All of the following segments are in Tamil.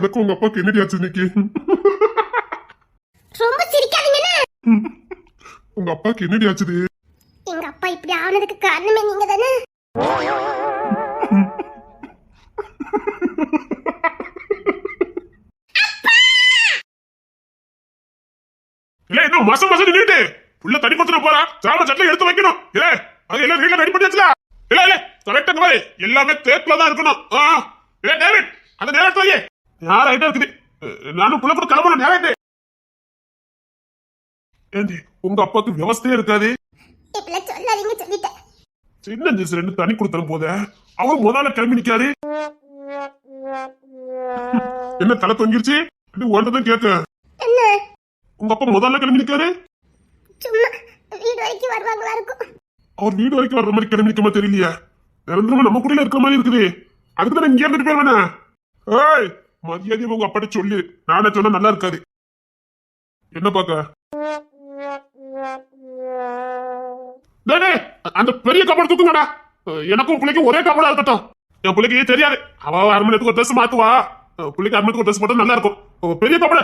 உனக்கு உங்க அப்பாக்கு என்னடி ஆச்சு இன்னைக்கு? ரொம்ப சிரிக்காதீங்கண்ணா. உங்க அப்பாக்கு என்னடி ஆச்சுது? எங்க அப்பா இப்படி ஆனதுக்கு காரணமே நீங்க தானே. இல்ல இன்னும் மாசம் நின்னுட்டு உள்ள தண்ணி கொடுத்துட போறா. சாம சட்டில எடுத்து வைக்கணும். இல்ல அது எல்லாம் வீட்ல ரெடி பண்ணியாச்சுல. இல்ல இல்ல கரெக்டா பாரு, எல்லாமே தேக்ல தான் இருக்கணும். இல்ல டேவிட் அந்த நேரத்துல வை. யார் ஐட்டா இருக்குது? நானும் புள்ள கூட கிளம்பணும். நேரே ஏண்டி உங்க அப்பாக்கு விவசாயம் இருக்காது. இப்பல சொல்லாதீங்க சொல்லிட்டேன். சின்ன ஜெஸ் ரெண்டு தண்ணி கொடுத்தரும் போத அவர் முதல்ல கிளம்பி நிக்காரு. என்ன தலை தொங்கிருச்சு? ஒன்றதான் கேட்க. என்ன உங்க அப்பா முதல்ல கிளம்பி நிக்காரு? சும்மா வீடு வரைக்கும் வருவாங்களா இருக்கும். அவர் வீடு வரைக்கும் வர்ற மாதிரி கிளம்பி நிக்கமா தெரியலையா? நிரந்தரமா நம்ம கூட இருக்கிற மாதிரி இருக்குது. அதுக்கு தான் இங்க இருந்துட்டு போயிருவானே. ஏய் மரியாதை உங்க அப்பாட்ட சொல்லு. நானே சொன்னா நல்லா இருக்காது. என்ன பாக்க அந்த பெரிய கப்பல் தூக்குங்கடா. எனக்கும் பிள்ளைக்கு ஒரே கப்பலா இருக்கட்டும். என் பிள்ளைக்கு தெரியாது, அவ அரை மணி நேரத்துக்கு ஒரு ட்ரெஸ் மாத்துவா. பிள்ளைக்கு அரை மணி நேரத்துக்கு ஒரு ட்ரெஸ் போட்டா நல்லா இருக்கும். பெரிய கப்பல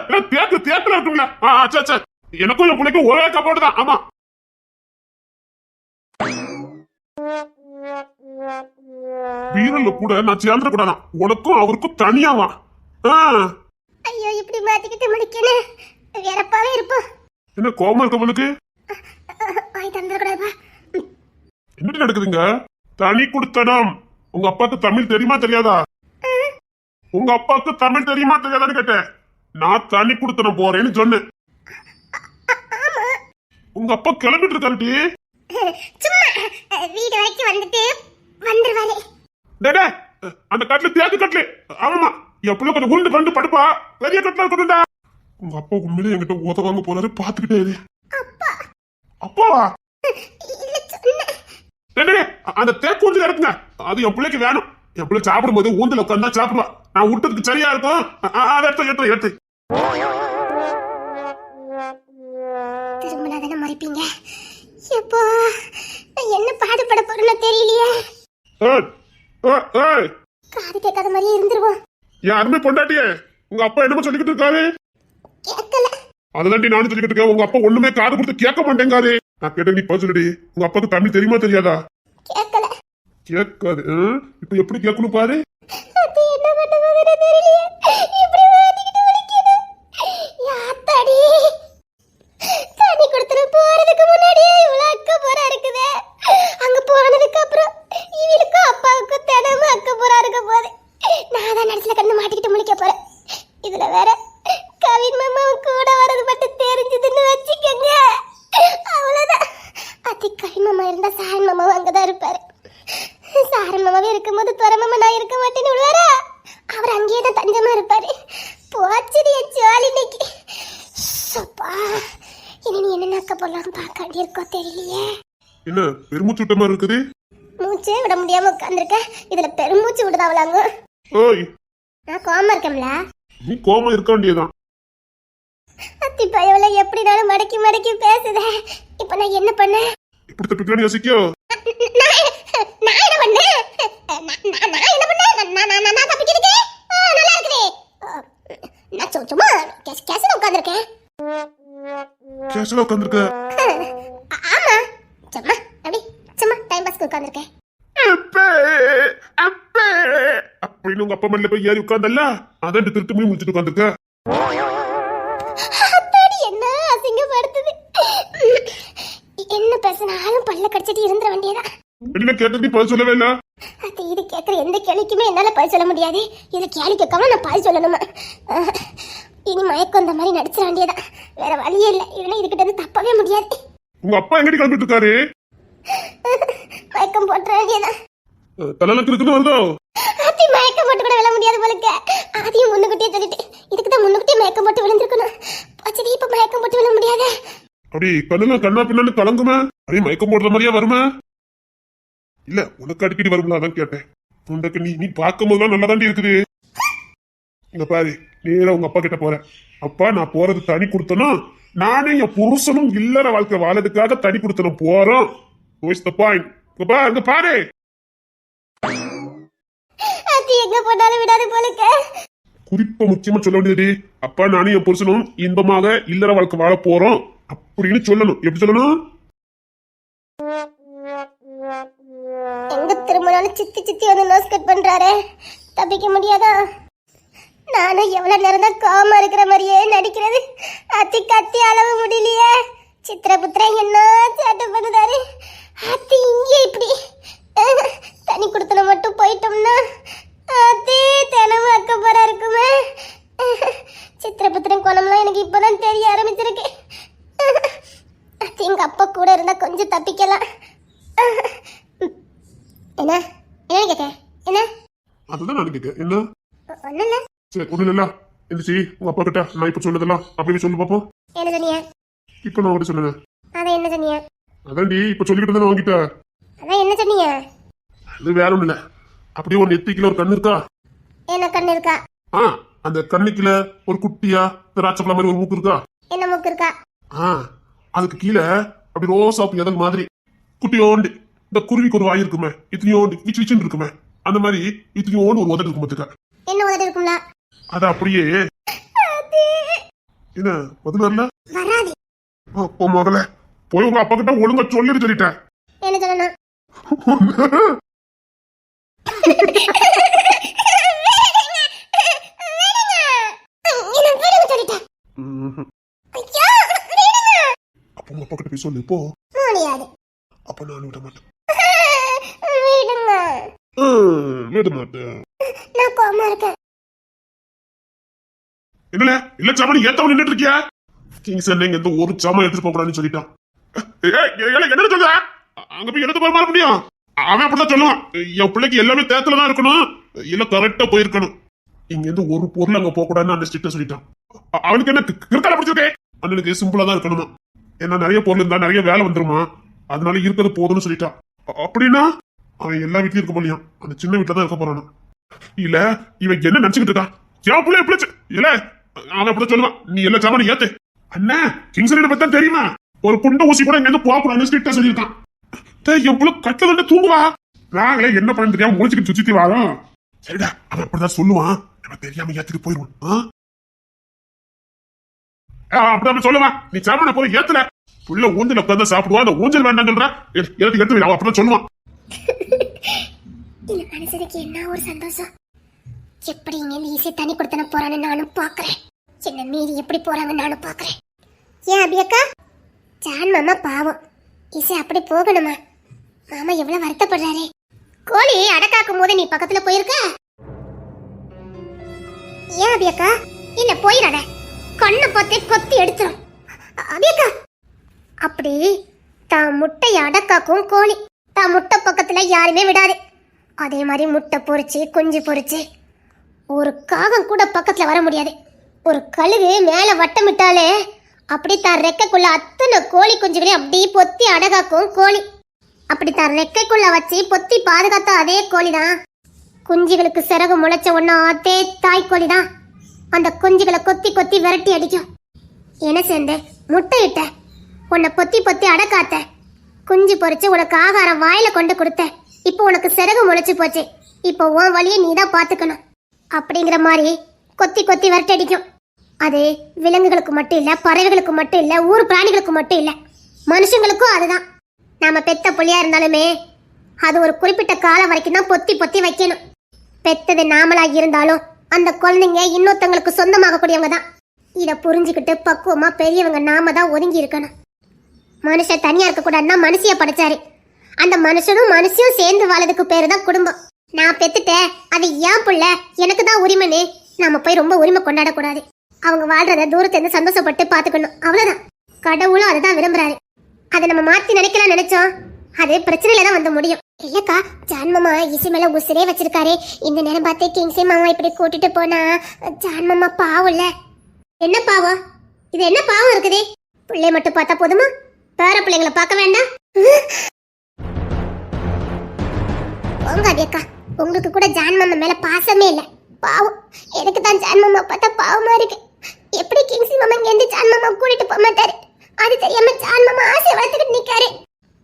தேக்குல இருக்குங்களா? சரி எனக்கும் என் பிள்ளைக்கு ஒரே கப்போடு தான். ஆமா வீரல்ல கூட நான் சேர்ந்துட கூடாதான். உனக்கும் அவருக்கும் தனியாவா? ஐயோ இப்படி மாத்திக்கிட்டு முடிக்கணும். வேறப்பாவே இருப்போம். என்ன கோபமா இருக்க உங்களுக்கு? தந்துடக்கூடாதுப்பா. என்ன நடக்குதுங்க? தனி குடுத்தனம். உங்க அப்பாக்கு தமிழ் தெரியுமா தெரியாதா? உங்க அப்பாக்கு தமிழ் தெரியுமா தெரியாதான்னு கேட்டேன். நான் தனி குடுத்தனம் போறேன்னு சொன்னேன். உங்க அப்பா கிளம்பிட்டு இருக்காருடி. சும்மா வீடு வரைக்கும் வந்துட்டு வந்துருவாரு. டேடே அந்த கட்ல தேக்கு கட்ல. ஆமாமா என் பிள்ளை கொஞ்சம் உருண்டு கண்டு படுப்பா. பெரிய கட்ல இருக்கணும்டா. உங்க அப்பா உண்மையிலே என்கிட்ட உதவாங்க போறாரு. பாத்துக்கிட்டே இரு. அப்பாவா? அந்த தேக்கு ஊஞ்சல் இருக்குங்க, அது என் பிள்ளைக்கு வேணும். என் பிள்ளை சாப்பிடும் போது ஊந்தல உட்கார்ந்தா சாப்பிடுவா. நான் விட்டதுக்கு சரியா இருக்கும். அதை எடுத்து எடுத்து திரும்பினா தானே மறைப்பீங்க. எப்போ என்ன பாடுபட போறேன்னு தெரியலையே. காது கேட்காத மாதிரியே இருந்துருவோம். என் அருமை பொண்டாட்டியே, உங்க அப்பா என்னமோ சொல்லிக்கிட்டு இருக்காரு. கேட்கல. அதுதான்டி நானும் சொல்லிக்கிட்டு இருக்கேன். உங்க அப்பா ஒண்ணுமே காது கொடுத்து கேட்க மாட்டேங்காரு. நான் கேட்ட நீ சொல்லுடி. உங்க அப்பாக்கு தமிழ் தெரியுமா தெரியாதா? கேட்கல. கேட்காது. இப்ப எப்படி கேட்கணும் பாரு. என்ன பண்ண போறேன்னு தெரியலையே. இப்படி மாட்டிக்கிட்டு வலிக்குது. யாத்தாடி தண்ணி கொடுத்துட்டு போறதுக்கு முன்னாடியே இவ்வளவு அக்கப்போரா இருக்குதே. அங்க போனதுக்கு அப்புறம் இவளுக்கு அப்பாவுக்கு தினமும் அக்கப்போரா இருக்க போது. நான் தான் நடுத்துல கண்டு மாட்டிக்கிட்டு முழிக்க போறேன். இதுல வேற கவின் மாமாவும் கூட வரது மட்டும் தெரிஞ்சதுன்னு வச்சுக்கோங்க, அவ்வளவுதான். அத்தி கவின் மாமா இருந்தா சாரன் மாமாவும் அங்கதான் இருப்பாரு. சாரன் மாமாவே இருக்கும்போது துறை மாமா நான் இருக்க மாட்டேன்னு விழுவாரா? அவர் அங்கேயே தான் தஞ்சமா இருப்பாரு. போச்சுடிய ஜாலி இன்னைக்கு. சப்பா இனி நீ என்ன நக்க போடலாம் பார்க்க வேண்டியிருக்கோ தெரியலையே. என்ன பெருமூச்சு விட்ட மாதிரி இருக்குது? மூச்சே விட முடியாம உட்கார்ந்துருக்க. இதுல பெருமூச்சு விடுதாவலாங்க. ஓய் நான் கோமா இருக்கேன்ல. நீ கோமா இருக்க வேண்டியதான். அத்தி பயவல எப்படினாலும் மடக்கி மடக்கி பேசுதே. இப்ப நான் என்ன பண்ணேன்? இப்படி தப்பிக்கலான்னு யோசிக்கோ. நான் என்ன பண்ணேன்? நான் என்ன பண்ணேன்? நான் தப்பிக்கிறதுக்கு நல்லா இருக்குதே. நான் சும்மா கேஸ்ல உட்கார்ந்திருக்கேன். கேஸ்ல உட்கார்ந்திருக்க? ஆமா சும்மா அப்படி சும்மா டைம் பாஸ்க்கு உட்கார்ந்திருக்கேன். அப்படின்னு உங்க அப்பா மண்ணில போய் ஏறி உட்கார்ந்தல்ல, அதான் திருட்டு மணி முடிச்சுட்டு உட்கார்ந்துருக்க. என்ன அசிங்கப்படுத்துது. என்ன பேசினாலும் பல்ல கடிச்சிட்டு இருந்துட வேண்டியதான். என்ன கேட்டது பதில் சொல்லவே இல்ல. அது இது கேட்கற எந்த கேள்விக்குமே என்னால பதில் சொல்ல முடியாது. இதுல கேள்வி கேட்காம நான் பதில் சொல்லணுமா? இனி மயக்கம் அந்த மாதிரி நடிச்சிட வேண்டியதான். வேற வழியே இல்லை. இவனை இதுகிட்ட இருந்து தப்பவே முடியாது. உங்க அப்பா எங்கடி கிளம்பிட்டு இருக்காரு? மயக்கம் போட்டுற வேண்டியதான். தலைநக்கு இருக்குன்னு வருதோ? அத்தி மயக்கம் போட்டு கூட விழ முடியாது போலுக்க. அதையும் முன்னுக்குட்டியே சொல்லிட்டு இதுக்குதான் முன்னுக்குட்டியே மயக்கம் போட்டு விழுந்திருக்கணும். போச்சடி இப்ப மயக்கம் போட்டு விழ முடியாது. அப்படி கண்ணுல கண்ணா பின்னான்னு கலங்குமா? அப்படியே மயக்கம் போடுற மாதிரியா வருமா? இல்ல உனக்கு அடிக்கடி வரும்ல, அதான் கேட்டேன். உனக்கு நீ பார்க்கும் போதுலாம் நல்லா தாண்டி இருக்குது. இங்க பாரு, நேரா உங்க அப்பா கிட்ட போறேன். அப்பா, நான் போறது தனி கொடுத்தனா, நானே என் புருஷனும் இல்லற வாழ்க்கை வாழறதுக்காக தனி கொடுத்தனும் போறோம். இங்க பாரு. அது எங்க போனாலும் விடாது போலுக்க. குறிப்பா முக்கியமா சொல்ல வேண்டியது, அப்பா நானும் என் புருஷனும் இன்பமாக இல்லற வாழ்க்கை வாழ போறோம் அப்படின்னு சொல்லணும். எப்படி சொல்லணும்? எங்க திரும்பினாலும் சித்தி சித்தி வந்து நோஸ் கட் பண்றாரு. தப்பிக்க முடியாதா? நானும் எவ்வளவு நேரம் தான் காமா இருக்கிற மாதிரியே நடிக்கிறது. அத்தி கத்தி அளவு முடியலையே. சித்திரபுத்திரன் என்ன சேட்டை பண்ணுதாரு. அத்தி இங்கே இப்படி தனி கொடுத்தன மட்டும் போயிட்டோம்னா அதே தினமும் அக்கப்பரா இருக்குமே. சித்திரபுத்திரன் குணம்லாம் எனக்கு இப்பதான் தெரிய ஆரம்பிச்சிருக்கு. அத்தி எங்க அப்பா கூட இருந்தா கொஞ்சம் தப்பிக்கலாம். என்ன என்ன கேட்க? என்ன? அதுதான் நான் கேட்க. என்ன? ஒண்ணும் இல்ல. சரி, ஒண்ணு இல்ல. எந்திரிச்சி உங்க அப்பா கிட்ட நான் இப்ப சொன்னதெல்லாம் அப்படியே சொல்லு பாப்போம். என்ன சொன்னீங்க? இப்ப நான் உங்ககிட்ட சொன்னேன். அதான் என்ன சொன்னீங்க? அதான்டி இப்ப சொல்லிக்கிட்டு தானே வாங்கிட்ட. அதான் என்ன சொன்னீங்க? அது வேற ஒண்ணு இல்ல. அப்படியே ஒரு நெத்திக்குள்ள ஒரு கண்ணு இருக்கா? என்ன கண்ணு இருக்கா? அந்த கண்ணுக்குள்ள ஒரு குட்டியா திராட்சை மாதிரி ஒரு மூக்கு இருக்கா? என்ன மூக்கு இருக்கா? அதுக்கு கீழே அப்படி ரோசாப்பு எதல் மாதிரி குட்டியோண்டு இந்த குருவிக்கு ஒரு வாய் இருக்குமே, இத்தனையோண்டு விச்சு விச்சுன்னு இருக்குமே, அந்த மாதிரி இத்தனையோண்டு ஒரு உதடு இருக்கும் பாத்துக்க. என்ன உதடு இருக்கும்ல? அது அப்படியே என்ன பதில் வரல? வராது. அப்போ மகளே, போய் உங்க அப்பா கிட்ட ஒழுங்கா சொல்லிட்டு சொல்லிட்டேன். என்ன சொல்லணும்? அப்போ உங்க அப்பா கிட்ட போய் சொல்லு. இப்போ முடியாது. அப்ப நான் விட மாட்டேன். விடுங்க. விட மாட்டேன். நான் கோமா இருக்கேன். என்னல இல்ல சாமான் ஏத்தவன் நின்னுட்டு இருக்கியா? கிங்ஸ் என்ன எந்த ஒரு சாமான் எடுத்துட்டு போக கூடாதுன்னு சொல்லிட்டான். என்ன சொல்ற? அங்க போய் எடுத்து போக மாற முடியும்? அவன் அப்படிதான் சொல்லுவான். என் பிள்ளைக்கு எல்லாமே தேத்துல தான் இருக்கணும், இல்ல கரெக்டா போயிருக்கணும். இங்க இருந்து ஒரு பொருள் அங்க போக கூடாதுன்னு அந்த ஸ்ட்ரிக்டா சொல்லிட்டான். அவனுக்கு என்ன கிற்கால பிடிச்சிருக்கே? அண்ணனுக்கு சிம்பிளா தான் இருக்கணுமா. ஏன்னா நிறைய பொருள் இருந்தா நிறைய வேலை வந்துருமா, அதனால இருக்கிறது போதும்னு சொல்லிட்டான். அப்படின்னா அவன் எல்லா வீட்லயும் இருக்க போலியான், அந்த சின்ன வீட்டுல தான் இருக்க போறானா? இல்ல இவன் என்ன நினைச்சுக்கிட்டு இருக்கா? என் பிள்ளை எப்படி இல்ல அவன் அப்படி சொல்லுவான், நீ எல்லா சாமானும் ஏத்து. அண்ணா கிங்ஸ்ல பத்தி தான் தெரியுமா, ஒரு புண்ட ஊசி கூட இங்க இருந்து போகக்கூடாதுன்னு ஸ்ட்ரிக்டா சொல்லியிருக்கான். என் பிள்ளை கட்டல வந்து தூங்குவா, நாங்களே என்ன பண்ண தெரியாம முடிச்சுக்கிட்டு சுத்தி வரோம். சரிடா, அவன் அப்படிதான் சொல்லுவான், நம்ம தெரியாம ஏத்துட்டு போயிருவான். அப்படி சொல்லுவான், நீ சாமான போய் ஏத்துல புள்ள ஊஞ்சல் உட்காந்து சாப்பிடுவா, அந்த ஊஞ்சல் வேண்டாம் சொல்றா, எடுத்து அவன் அப்படிதான் சொல்லுவான். இந்த மனசுக்கு என்ன ஒரு சந்தோஷம். எப்படி இங்க ஈஸியா தனி கொடுத்தன போறான்னு நானும் பாக்குறேன். என்ன மீறி எப்படி போறாங்க நானும் பாக்குறேன். ஏன் அபியக்கா? ஜான் மாமா பாவம், ஈஸி அப்படி போகணுமா? மாமா எவ்வளவு வருத்தப்படுறாரு. கோழி அடக்காக்கும் போது நீ பக்கத்துல போயிருக்க? ஏன் அபியக்கா? இல்ல போயிடாத, கண்ணை பார்த்தே கொத்தி எடுத்துரும். அபியக்கா அப்படி தான் முட்டையை அடக்காக்கும் கோழி, தான் முட்டை பக்கத்துல யாருமே விடாது. அதே மாதிரி முட்டை பொறிச்சு குஞ்சு பொறிச்சு ஒரு காகம் கூட பக்கத்துல வர முடியாது. ஒரு கழுகு மேல வட்டமிட்டாலே அப்படி தான் ரெக்கைக்குள்ள அத்தனை கோழி குஞ்சுகளையும் அப்படியே பொத்தி அடகாக்கும் கோழி. அப்படி தான் ரெக்கைக்குள்ள வச்சு பொத்தி பாதுகாத்த அதே கோழி தான் குஞ்சுகளுக்கு சிறகு முளைச்ச ஒன்னா அதே தாய்க்கோழி தான் அந்த குஞ்சுகளை கொத்தி கொத்தி விரட்டி அடிக்கும். என்ன சேர்ந்து முட்டையிட்ட, உன்னை பொத்தி பொத்தி அடக்காத்த, குஞ்சு பொறிச்சு உனக்கு ஆகாரம் வாயில கொண்டு கொடுத்த, இப்போ உனக்கு சிறகு முளைச்சு போச்சு, இப்போ உன் வழியை நீ தான் பாத்துக்கணும் அப்படிங்கிற மாதிரி கொத்தி கொத்தி விரட்டி அடிக்கும். அது விலங்குகளுக்கு மட்டும் இல்ல, பறவைகளுக்கு மட்டும் இல்ல, ஊர் பிராணிகளுக்கு மட்டும் இல்ல, மனுஷங்களுக்கும் அதுதான். நாம பெத்த புள்ளியா இருந்தாலுமே அது ஒரு குறிப்பிட்ட காலம் வரைக்கும் தான் பொத்தி பொத்தி வைக்கணும். பெத்தது நாமளா இருந்தாலும் அந்த குழந்தைங்க இன்னொருத்தங்களுக்கு சொந்தமாக கூடியவங்க தான். இத புரிஞ்சுக்கிட்டு பக்குவமா பெரியவங்க நாம தான் ஒதுங்கி இருக்கணும். மனுஷன் தனியா இருக்க கூடாதுன்னா மனுஷிய படைச்சாரு. அந்த மனுஷனும் மனுஷியும் சேர்ந்து வாழறதுக்கு பேரு தான் குடும்பம். நான் பெத்துட்டேன், அது ஏன் புள்ள, எனக்கு தான் உரிமைன்னு நாம போய் ரொம்ப உரிமை கொண்டாட கூடாது. அவங்க வாழ்றத தூரத்துல இருந்து சந்தோஷப்பட்டு பாத்துக்கணும், அவ்வளவுதான். கடவுளும் அதுதான் விரும்புறாரு. அதை நம்ம மாத்தி நினைக்கலாம் நினைச்சோம், அது பிரச்சனையில தான் வந்து முடியும். இல்லக்கா, ஜான் மாமா இசை மேல உசிரே வச்சிருக்காரு. இந்த நேரம் பார்த்து கிங்ஸே மாமா இப்படி கூட்டிட்டு போனா ஜான் மாமா பாவம் இல்ல. என்ன பாவம்? இது என்ன பாவம் இருக்குது? பிள்ளை மட்டும் பார்த்தா போதுமா? பேர பிள்ளைங்களை பார்க்க வேண்டாம்? உங்க அடியக்கா, உங்களுக்கு கூட ஜான் மாமா மேல பாசமே இல்ல. பாவம். எனக்கு தான் ஜான் மாமா பார்த்தா பாவமா இருக்கு. எப்படி கிங்ஸி மாமா இங்க இருந்து ஜான் மாமா கூட்டிட்டு போக மாட்டாரு? அது தெரியாம ஜான் மாமா ஆசை வளர்த்துக்கிட்டு நிக்காரு.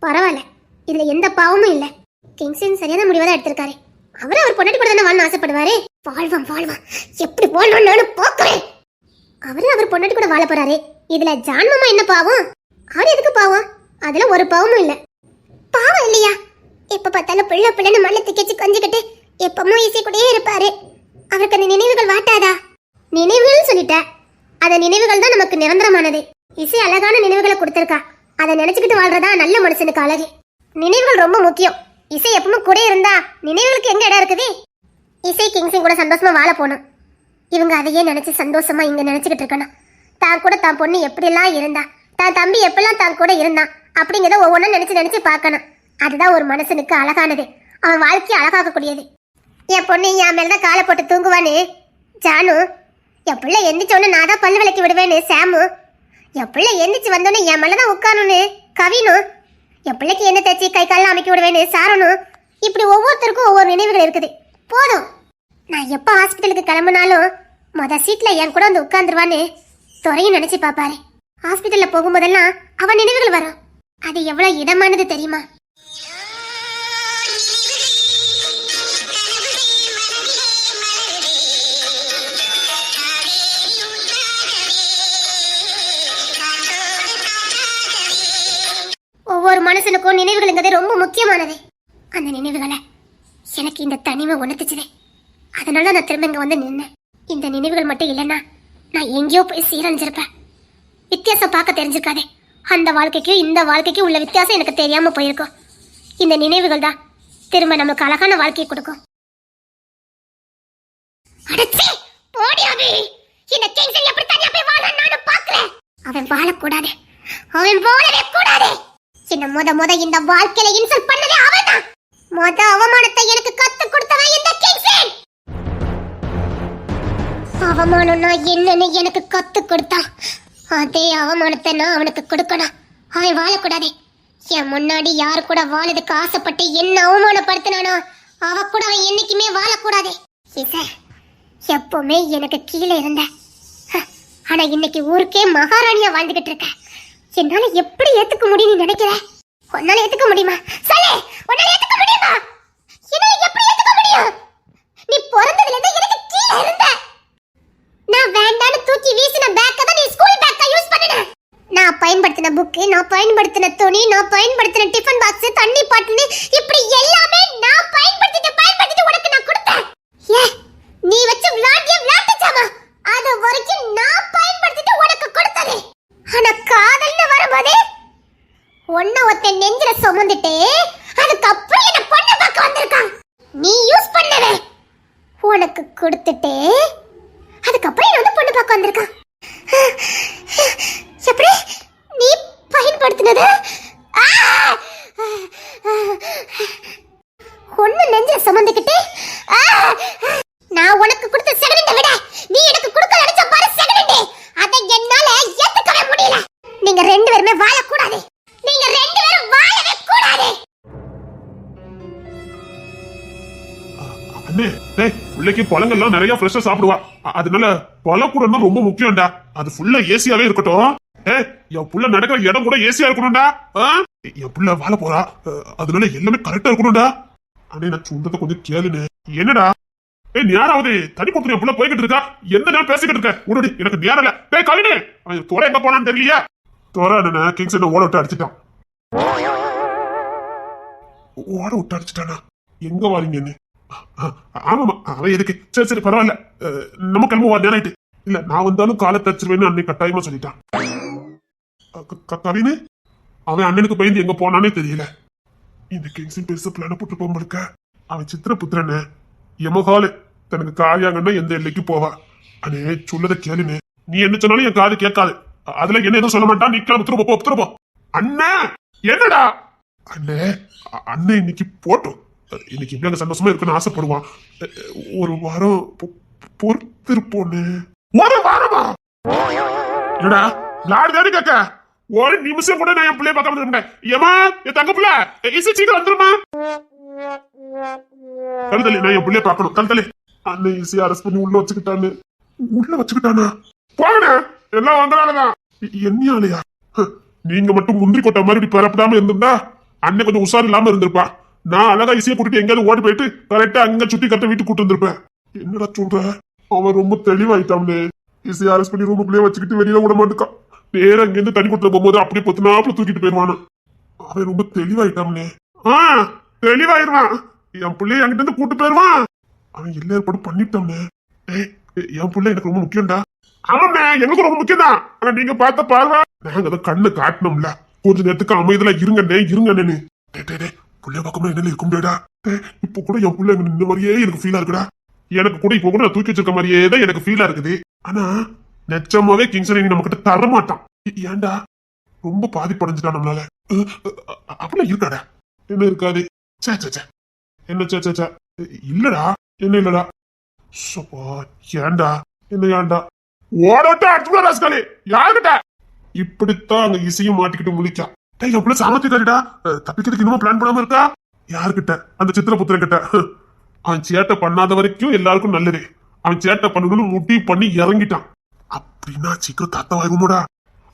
பரவாயில்ல, இதுல எந்த பாவமும் இல்ல. கிங்ஸின் சரியான முடிவை தான் எடுத்திருக்காரு. அவர் பொண்டாட்டி கூட தானே வாழ ஆசைப்படுவாரு. வாழ்வான் எப்படி வாழணும் நானும் பாக்குறேன். அவர் பொண்டாட்டி கூட வாழ போறாரு. இதுல ஜான் மாமா என்ன பாவம்? அவர் எதுக்கு பாவம்? அதுல ஒரு பாவமும் இல்ல. பாவம் இல்லையா? எப்ப பார்த்தாலும் பிள்ளைன்னு மண்ணை திக்கச்சு கொஞ்சிக்கிட்டு எப்பவும் ஈஸி கூடயே இருப்பாரு. அவருக்கு அந்த நினைவுகள் வாட்டாதா? நினைவுகள் சொல்லிட்ட. அந்த நினைவுகள் தான் நமக்கு நிரந்தரமானது. இசை அழகான நினைவுகளை கொடுத்திருக்கா. அதை நினைச்சுக்கிட்டு வாழ்றதா நல்ல மனுஷனுக்கு அழகு. நினைவுகள் ரொம்ப முக்கியம். இசை எப்பவும் கூட இருந்தா நினைவுகளுக்கு எங்க இடம் இருக்குது? இசை கிங்ஸின் கூட சந்தோஷமா வாழ போகணும். இவங்க அதையே நினைச்சு சந்தோஷமா இங்க நினைச்சுக்கிட்டு இருக்கணும். தான் கூட தான் பொண்ணு எப்படிலாம் இருந்தா, தான் தம்பி எப்பெல்லாம் தான் கூட இருந்தான் அப்படிங்கிறத ஒவ்வொன்றும் நினைச்சு பார்க்கணும். அதுதான் ஒரு மனுஷனுக்கு அழகானது. அவன் வாழ்க்கையை அழகாக்கக்கூடியது. என் பொண்ணு என் மேலதான் காலை போட்டு தூங்குவான்னு ஜானு, என் பிள்ளை எந்திரிச்சோன்னு நான் தான் பல்லு விளக்கி விடுவேன்னு சாமு, என் பிள்ளை எந்திரிச்சு வந்தோன்னு என் மேலதான் உட்காரணும்னு கவினு, என் பிள்ளைக்கு என்ன தேய்ச்சி கை காலில் அமைக்க விடுவேன்னு சாரணும். இப்படி ஒவ்வொருத்தருக்கும் ஒவ்வொரு நினைவுகள் இருக்குது. போதும். நான் எப்போ ஹாஸ்பிட்டலுக்கு கிளம்புனாலும் சீட்ல என் கூட வந்து உட்காந்துருவான்னு துறையும் நினைச்சு பாப்பாரு. ஹாஸ்பிட்டல்ல போகும்போதெல்லாம் அவன் நினைவுகள் வரும். அது எவ்வளவு இடமானது தெரியுமா? ஒவ்வொரு மனுஷனுக்கும் நினைவுகள்ங்கிறது ரொம்ப முக்கியமானது. அந்த நினைவுகளை எனக்கு இந்த தனிமை உணர்த்துச்சுது. அதனால நான் திரும்ப இங்க வந்து நின்னேன். இந்த நினைவுகள் மட்டும் இல்லைன்னா நான் எங்கேயோ போய் சீரழிஞ்சிருப்பேன். வித்தியாசம் பார்க்க தெரிஞ்சிருக்காதே. அந்த வாழ்க்கைக்கும் இந்த வாழ்க்கைக்கும் உள்ள வித்தியாசம் எனக்கு தெரியாம போயிருக்கும். இந்த நினைவுகள் தான் திரும்ப நமக்கு அழகான வாழ்க்கையை கொடுக்கும். அவன் வாழக்கூடாது, அவன் வாழவே கூடாது. என்ன முத இந்த வாழ்க்கையில இன்சல்ட் பண்ணதே அவன்தான். அவமானத்தை எனக்கு கத்து கொடுத்தவன் இந்த கிங்ஸன். அவமானம்னா என்னன்னு எனக்கு கத்து கொடுத்தான். அதே அவமானத்தை நான் அவனுக்கு கொடுக்கணும். அவன் வாழக்கூடாது. என் முன்னாடி யாரு கூட வாழதுக்கு ஆசைப்பட்டு என்ன அவமானப்படுத்தினானோ அவ கூட அவன் என்னைக்குமே வாழக்கூடாது. எப்பவுமே எனக்கு கீழே இருந்த, ஆனா இன்னைக்கு ஊருக்கே மகாராணியா வாழ்ந்துகிட்டு இருக்க. என்னால எப்படி ஏத்துக்க முடியும் நினைக்கிற? உன்னால ஏத்துக்க முடியுமா? சொல்லு, உன்னால ஏத்துக்க முடியுமா? என்னால எப்படி ஏத்துக்க முடியும்? நீ பிறந்ததுல இருந்து எனக்கு கீழே இருந்த. நான் வேண்டான்னு தூக்கி வீசின பேக்க தான் நீ ஸ்கூல் பேக்கா யூஸ் பண்ணுன. நான் பயன்படுத்தின புக்கு, நான் பயன்படுத்தின துணி, நான் பயன்படுத்தின டிஃபன் பாக்ஸ், தண்ணி பாட்டில், இப்படி எல்லாமே நான் பயன்படுத்திட்டு உனக்கு நான் கொடுத்தேன். நீ வச்சு விளையாட்டுச்சாமா அது வரைக்கும் நான் பயன்படுத்திட்டு உனக்கு கொடுத்தது. ஆனா காதல்னு வரும்போது ஒன்ன ஒத்த நெஞ்சில சுமந்துட்டு அதுக்கப்புறம் என்ன பொண்ணு பார்க்க வந்திருக்கான். நீ யூஸ் பண்ணவே உனக்கு கொடுத்துட்டு அதுக்கப்புறம் என்ன வந்து பொண்ணு பார்க்க வந்திருக்கான். எப்படி நீ பயன்படுத்தினது ஒண்ணு நெஞ்சில சுமந்துக்கிட்டு நான் உனக்கு கொடுத்த செகண்ட விட நீ எனக்கு கொடுக்க நினைச்ச பாரு செகண்ட், அதை என்னால ஏத்துக்கவே முடியல. நீங்க ரெண்டு பேருமே வாழக்கூடாது. நீங்க ரெண்டு பேரும் வாழவே கூடாது. அண்ணே, டேய், பிள்ளைக்கு பழங்கள்லாம் நிறைய ஃப்ரெஷ்ஷா சாப்பிடுவா. அதனால பழக்கூடன்னா ரொம்ப முக்கியம்டா. அது ஃபுல்லா ஏசியாவே இருக்கட்டும். என் புள்ள நடக்கிற இடம் கூட ஏசியா இருக்கணும்டா. என் புள்ள வாழ போறா, அதனால எல்லாமே கரெக்டா இருக்கணும்டா. அண்ணே, நான் சொந்தத்தை கொஞ்சம் கேளுன்னு. என்னடா நேராவது தனி கொடுத்து என் புள்ள போய்கிட்டு இருக்கா? எந்த நேரம் பேசிக்கிட்டு இருக்க? உடனே எனக்கு நேரம் இல்ல. டேய் கவினே, அவன் தோற எங்க போனான்னு தெரியலையா? தோற என்ன கிங்ஸ் என்ன ஓட விட்டு அடிச்சுட்டான். ஓட விட்டு அடிச்சுட்டானா? எங்க வாரீங்கன்னு? ஆமாமா, அவன் எதுக்கு? சரி பரவாயில்ல, நம்ம கிளம்புவா நேரம் ஆயிட்டு. இல்ல நான் வந்தாலும் காலை தச்சிருவேன்னு அன்னைக்கு கட்டாயமா சொல்லிட்டான். கவினு அவன் அண்ணனுக்கு பயந்து எங்க போனானே தெரியல. இந்த கிங்ஸின் பெருசு பிளான போட்டு போக அவன் சித்திர புத்திரன்னு எமகாலு தனக்கு காரியாங்கன்னா எந்த எல்லைக்கு போவா. அண்ணே சொல்லத கேளுன்னு. நீ என்ன சொன்னாலும் என் காது கேட்காது. அதுல என்ன எதுவும் சொல்ல மாட்டான். நீ கிளம்பு, திருப்போ. அண்ணா என்னடா? அண்ணே அண்ணன் இன்னைக்கு போட்டோம். இன்னைக்கு இப்படி சந்தோஷமா இருக்குன்னு ஆசைப்படுவான். ஒரு வாரம் பொறுத்திருப்போன்னு. ஒரு வாரமா? என்னடா லாடு கேக்க? ஒரு நிமிஷம் கூட நான் என் பிள்ளைய பார்க்க வந்துருந்தேன். ஏமா என் தங்க பிள்ளை இசை சீக்கிரம் வந்துருமா? கழுதலி, நான் என் பிள்ளைய பார்க்கணும். கழுதலி அண்ணன் ஈஸியா அரெஸ்ட் பண்ணி உள்ள வச்சுக்கிட்டான்னு. உள்ள வச்சுக்கிட்டானா? போங்கண்ணே, எல்லாம் வந்தனாலதான். என்னையாலையா? நீங்க மட்டும் முந்திரி கொட்டை மாதிரி இப்படி பரப்படாம இருந்திருந்தா அண்ணன் கொஞ்சம் உஷார் இல்லாம இருந்திருப்பா. நான் அழகா இசையை கூட்டிட்டு எங்கேயாவது ஓடி போயிட்டு கரெக்டா அங்க சுத்தி கரெக்டா வீட்டுக்கு கூட்டு வந்திருப்பேன். என்னடா சொல்ற? அவன் ரொம்ப தெளிவாயிட்டான்னு. இசையை அரெஸ்ட் பண்ணி ரூமுக்குள்ளேயே வச்சுக்கிட்டு வெளியில விட மாட்டுக்கான். நேரம் அங்க இருந்து தண்ணி கொடுத்து போகும்போது அப்படியே பொத்துனாப்புல தூக்கிட்டு போயிருவானு. அவன் ரொம்ப தெளிவாயிட்டான்னு. தெளிவாயிருவான். என் பிள்ளைய என்கிட்ட இருந்து கூட்டு போயிருவான். அவன் எல்லா ஏற்பாடும் பண்ணிட்டான்னு. என் பிள்ளை எனக்கு ரொம்ப முக்கியம்டா. ஆமாண்ணே, எனக்கு ரொம்ப முக்கியம் தான். ஆனா நீங்க பார்த்த பார்வா நாங்க அதை கண்ணு காட்டணும்ல. கொஞ்ச நேரத்துக்கு அமைதியில இருங்கண்ணே. புள்ளைய பக்கமா என்ன இருக்க முடியாடா. இப்ப கூட என் புள்ள இந்த மாதிரியே எனக்கு ஃபீலா இருக்குடா. எனக்கு கூட இப்ப கூட நான் தூக்கி வச்சிருக்க மாதிரியே தான் எனக்கு ஃபீலா இருக்குது. ஆனா நிச்சயமாவே கிங்ஸனை நம்ம கிட்ட தர மாட்டான். ஏன்டா? ரொம்ப பாதிப்படைஞ்சிட்டான் நம்மளால. அப்படிலாம் இருக்காடா? என்ன இருக்காது? என்ன சே இல்லடா. என்ன இல்லடா? ஏன்டா? என்ன ஏன்டா? ஓடட்டா அடிச்சுடா ராஸ்கலே. யாருக்கிட்ட? இப்படித்தான் அங்க இசையும் மாட்டிக்கிட்டு முழிச்சா. எவ்வளவு சாமர்த்தியக்காரிடா. தப்பிக்கிறதுக்கு இன்னும் பிளான் பண்ணாம இருக்கா? யாருக்கிட்ட? அந்த சித்திரபுத்திரன் கிட்ட. அவன் சேட்டை பண்ணாத வரைக்கும் எல்லாருக்கும் நல்லது. அவன் சேட்டை பண்ணணும்னு முடிவு பண்ணி இறங்கிட்டான். அப்படின்னா சீக்கிரம் தாத்தா வாங்குமோடா.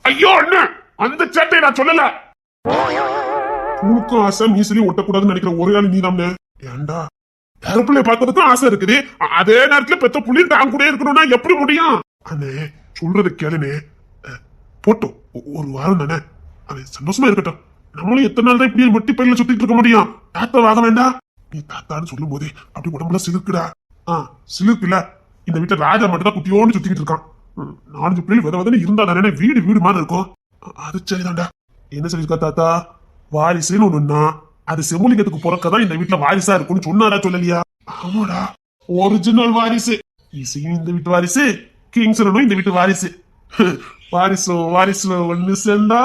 ஐயோ அண்ணன், அந்த சேட்டையை நான் சொல்லல. உனக்கும் ஆசை மீசலையும் ஒட்டக்கூடாதுன்னு நினைக்கிற ஒரே ஆள் நீதாம்னே. ஏன்டா? வேற பிள்ளைய பார்க்கறதுக்கும் ஆசை இருக்குது. அதே நேரத்துல பெத்த புள்ளியும் தான் கூட இருக்கணும்னா எப்படி முடியும்? அண்ணே சொல்றது கேளுனே. போட்டோம் ஒரு வாரம் தானே, அவன் சந்தோஷமா இருக்கட்டும். நம்மளும் எத்தனை நாள் தான் இப்படியே மட்டி பயில சுத்திட்டு இருக்க முடியும்? தாத்தா வாங்க வேண்டாம். நீ தாத்தான்னு சொல்லும் போதே அப்படி உடம்புல சிலுக்குடா. சிலுக்குல இந்த வீட்டுல ராஜா மட்டும் தான் குட்டியோன்னு சுத்திக்கிட்டு இருக்கான். 4 பிள்ளைகள் விதவதன்னு இருந்தா தானே வீடு மாதிரி இருக்கும். அது சரிதான்டா. என்ன சொல்லிருக்கா தாத்தா? வாரிசுன்னு ஒண்ணுன்னா அது செம்முலிங்கத்துக்கு பிறக்கதான் இந்த வீட்டுல வாரிசா இருக்கும்னு சொன்னாரா சொல்லலையா? ஆமாடா, ஒரிஜினல் வாரிசு. இசையும் இந்த வீட்டு வாரிசு, கிங்ஸனும் இந்த வீட்டு வாரிசு. வாரிசு ஒண்ணு சேர்ந்தா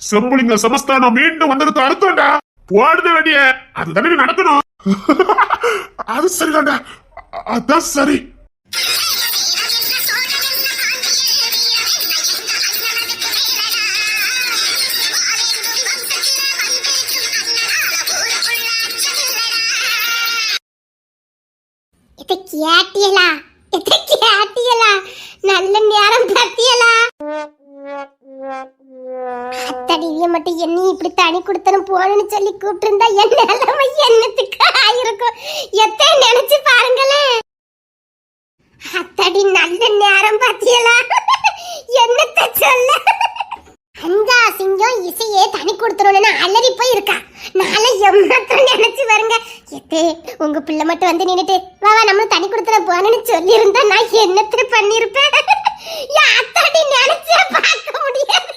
செம்புலிங்க சமஸ்தானம் மீண்டும் வந்ததுக்கு அர்த்தம்டா. போடுத வேண்டிய அதுதானே நடக்கணும். அது சரிதான்டா, அதான் சரி. கேட்டியலா? நல்ல நேரம் பார்த்தியலா? அத்தடிய மட்டும் என்ன இப்படி தனி கொடுத்தனும் போகணும்னு சொல்லி கூப்பிட்டு இருந்தா என் நிலைமை என்னத்துக்கு ஆயிருக்கும்? எத்தனை நினைச்சு பாருங்களேன். அத்தடி நல்ல நேரம் பார்த்தியலா? என்னத்த சொல்ல? அந்த சிங்கம் இசையே தனி கொடுத்துருன்னு அலறி போய் இருக்கா. நாளை எம்மத்திரம் நினைச்சு வருங்க. எத்தே உங்க பிள்ளை மட்டும் வந்து நின்னுட்டு வா நம்மளும் தனி கொடுத்துட போனேன்னு சொல்லி இருந்தா நான் என்னத்துக்கு பண்ணிருப்பேன்? அத்தாடி நினைச்சே பார்க்க முடியாது.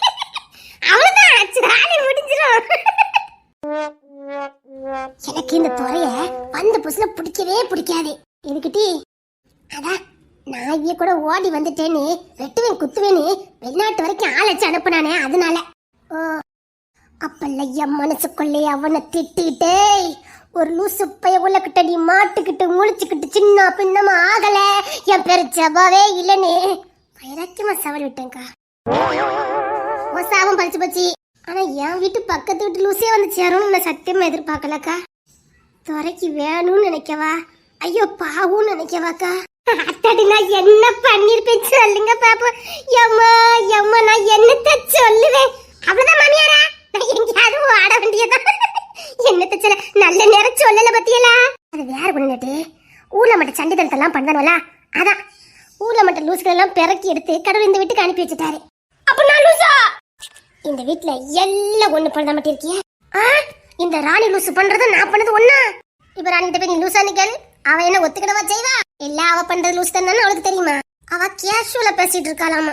அவ்வளவுதான், சாலி முடிஞ்சிடும். எனக்கு இந்த துறைய வந்த புதுசுல பிடிக்காது. இதுக்கிட்டி அதான் நான் இவ்விய கூட ஓடி வந்துட்டேன்னு வெட்டுவேன் குத்துவேன்னு வெளிநாட்டு வரைக்கும் ஆளச்சு அனுப்புனானே, அதனால. அப்பல்ல என் மனசுக்குள்ளே அவனை திட்டிட்டே ஒரு லூசு பைய உள்ளக்கிட்ட நீ மாட்டுக்கிட்டு முழிச்சுக்கிட்டு சின்ன பின்னமா ஆகல என் பேரு ஜபாவே இல்லன்னு வைராக்கியமா சவால் விட்டேன்க்கா. சாபம் பறிச்சு போச்சு. ஆனா என் வீட்டு பக்கத்து வீட்டு லூசியா வந்து சேரும்னு நான் சத்தியமா எதிர்பார்க்கலக்கா. துறைக்கு வேணும்னு நினைக்கவா? ஐயோ பாவுன்னு நினைக்கவாக்கா? அத்தடி நான் என்ன பண்ணிருப்பேன் சொல்லுங்க பாப்பா. எம்மா நான் என்னத்த சொல்லுவேன்? அவ்வளவுதான் மாமியாரா, நான் எங்கேயாவது ஆட வேண்டியதான். என்னத்த சொல்ல, நல்ல நேரம் சொல்லல பத்தியலா? அது வேற பண்ணிட்டு ஊர்ல மட்டும் சண்டிதனத்தெல்லாம் பண்ணதானோல, அதான் ஊர்ல மட்டும் லூசுகள் எல்லாம் பிறக்கி எடுத்து கடவுள் இந்த வீட்டுக்கு அனுப்பி வச்சுட்டாரு. அப்ப நான் லூசா? இந்த வீட்டுல எல்லாம் ஒண்ணு பண்ண மட்டும் இருக்கிய. இந்த ராணி லூசு பண்றது நான் பண்ணது ஒண்ணா? இப்ப ராணி கிட்ட போய் நீ லூசா நிக்கல், அவ என்ன ஒத்துக்கிடவா செய்வா? இல்ல அவ பண்றது லூஸ் தானே அவளுக்கு தெரியுமா? அவ கேஷுவலா பேசிட்டு இருக்காளாமா.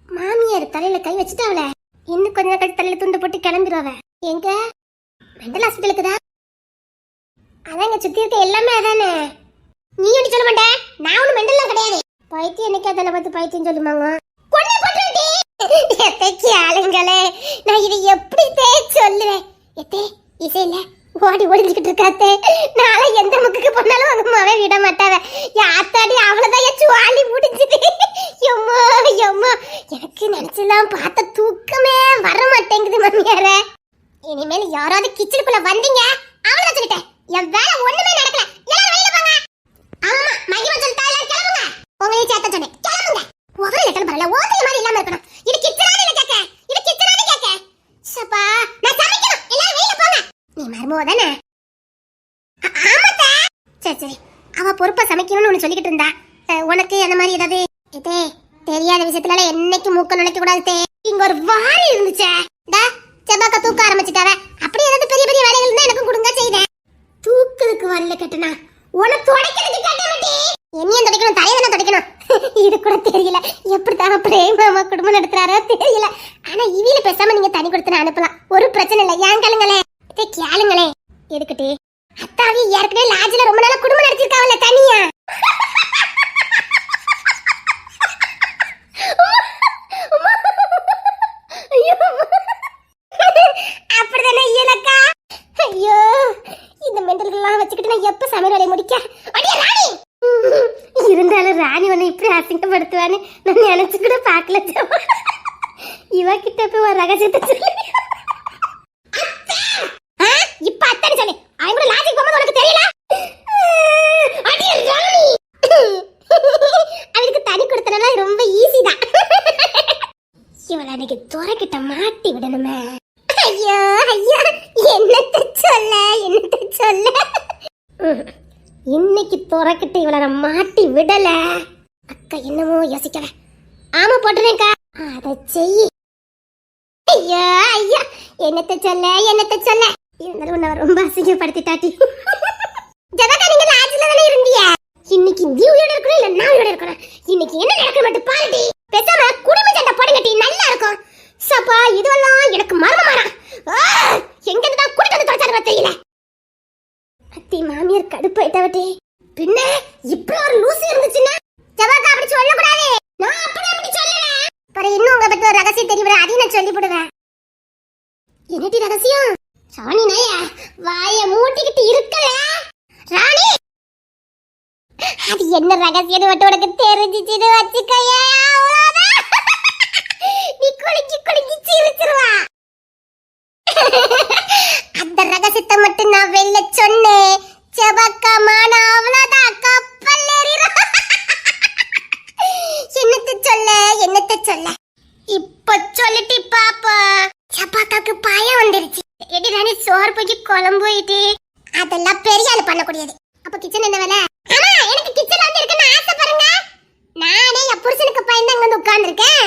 மாமியார் தலையில கை வச்சுட்டாவல, இன்னும் கொஞ்ச நேரம் தலையில துண்டு போட்டு கிளம்பிடுவ. எங்க மெண்டல் ஹாஸ்பிட்டலுக்கு தான். அதான் இங்க சுத்தி இருக்க எல்லாமே அதானே. நீ ஒண்ணு சொல்ல மாட்டேன், நான் ஒண்ணு மெண்டல்லாம் கிடையாது. பைத்தியம் என்னைக்கா தலை பார்த்து பைத்தியம் சொல்லுமாங்க. கொண்டு போட்டுடி எத்தைக்கு ஆளுங்களே, நான் இதை எப்படி சொல்லுவேன்? எத்தே இசையில ஓடி ஓடிக்கிட்டு இருக்காத்தே. நாளை எந்த முக்குக்கு போனாலும் அவங்க அம்மாவே விட மாட்டாவ. யாத்தாடி அவ்வளவுதான் என் சுவாலி முடிஞ்சுது. எம்மா எனக்கு நினைச்செல்லாம் பார்த்த தூக்கமே வர மாட்டேங்குது மாமியார. இனிமேல் யாராவது கிச்சனுக்குள்ள வந்தீங்க அவ்வளவு சொல்லிட்டேன், என் வேலை ஒண்ணுமே நடக்கல. எல்லாரும் வெளியில போங்க. ஆமா மகிமா சரி சரி, அவ பொறுப்பா சமைக்கணும்னு ஒண்ணு சொல்லிக்கிட்டு இருந்தா. உனக்கு அந்த மாதிரி ஏதாவது இதே தெரியாத விஷயத்துல என்னைக்கு மூக்க நுழைக்க கூடாது. இங்க ஒரு வாரி இருந்துச்சே, செவ்வாக்க தூக்க ஆரம்பிச்சுட்டாவ. அப்படி ஏதாவது பெரிய பெரிய வேலைகள் இருந்தா எனக்கும் கொடுங்க செய்தேன். தூக்குறதுக்கு வரல கட்டுனா உனக்கு துடைக்கிறதுக்கு கட்ட மாட்டே. என்னையும் துடைக்கணும், தலைவனை துடைக்கணும். இது கூட தெரியல. எப்படித்தான் பிரேமாமா குடும்பம் நடத்துறாரோ தெரியல. ஆனா இவியில பேசாம நீங்க தனி கொடுத்து அனுப்பலாம், ஒரு பிரச்சனை இல்லை. ஏன் கேளுங்களே, கேளுங்களே. எதுக்கிட்டே அத்தாவி ஏற்கனவே லாட்ஜ்ல ரொம்ப நாளா குடும்பம் நடத்திருக்காவல்ல தனியா. அப்படிதானே இயலக்கா? ஐயோ, இந்த மெண்டல்கள்லாம் வச்சுக்கிட்டு நான் எப்ப சமையல் வேலையை முடிக்க? அடியே ராணி! இருந்தாலும் ராணி உன்னை இப்படி அசிங்கப்படுத்துவான்னு நான் நினைச்சு கூட பார்க்கல. இவ கிட்ட போய் ஒரு ரகசியத்தை சொல்லி இப்ப அத்தனை சொல்லி அவங்க லாஜிக் போகும்போது உனக்கு தெரியல. அடியே ராணி! அவருக்கு தனி கொடுத்தனா ரொம்ப ஈஸி தான். இவளை அன்னைக்கு துறக்கிட்ட மாட்டி விடணுமே. ஐயோ ஐயோ, என்னத்த சொல்ல என்னத்த சொல்ல. இன்னைக்கு துறக்கிட்ட இவளை நான் மாட்டி விடல. அக்கா என்னமோ யோசிக்கல. ஆமா போட்டுறேன்க்கா, அதை செய்யி. ஐயோ ஐயா, என்னத்த சொல்ல என்னத்த சொல்ல. இருந்தாலும் நான் ரொம்ப அசிங்கப்படுத்திட்டாட்டி. ஜெகதா, நீங்க லாட்ஜ்ல தானே இருந்தீங்க. இன்னைக்கு நீ உயிரோட இருக்கணும் இல்ல நான் உயிரோட இருக்கணும். இன்னைக்கு என்ன நடக்க மட்டும் பாருடி. பேசாம குடும்ப சண்டை போடுங்கட்டி, நல்லா இருக்கும். சப்பா, இதுவெல்லாம் எனக்கு மர்மமாடா. எங்க இருந்து தான் குடிக்கிறது தொடச்சாரு தெரியல. அத்தி மாமியார் கடுப்பாயிட்டாவட்டே. பின்ன இப்படி ஒரு லூசு இருந்துச்சுன்னா ஜவாக்கா அப்படி சொல்லக்கூடாது. நான் அப்படி சொல்லுவேன். பர இன்னும் உங்க பத்தி ஒரு ரகசியம் தெரியுற, அதையும் நான் சொல்லி போடுவேன். என்னடி ரகசியம்? ராணி நாயா, வாய மூட்டிக்கிட்டு இருக்கல ராணி. அது என்ன ரகசியம் மட்டும் உனக்கு தெரிஞ்சிச்சுன்னு வச்சுக்கையா, நீ குளிச்சு குளிச்சு சிரிச்சிருவா. அந்த ரகசியத்தை மட்டும் நான் வெளில சொன்னேன், செவக்கமான அவ்வளவுதான், கப்பல் ஏறிடும். என்னத்த சொல்ல என்னத்த சொல்ல. இப்ப சொல்லிட்டு பாப்பா. சப்பாக்காக்கு பாயம் வந்துருச்சு. எடி ராணி, சோறு போய் குழம்பு போயிட்டு அதெல்லாம் பெரிய ஆள் பண்ணக்கூடியது. அப்ப கிச்சன் என்ன வேலை? ஆமா, எனக்கு கிச்சன் வந்து இருக்குன்னு ஆசை பாருங்க. நானே என் புருஷனுக்கு பயந்து அங்க வந்து உட்கார்ந்துருக்கேன்.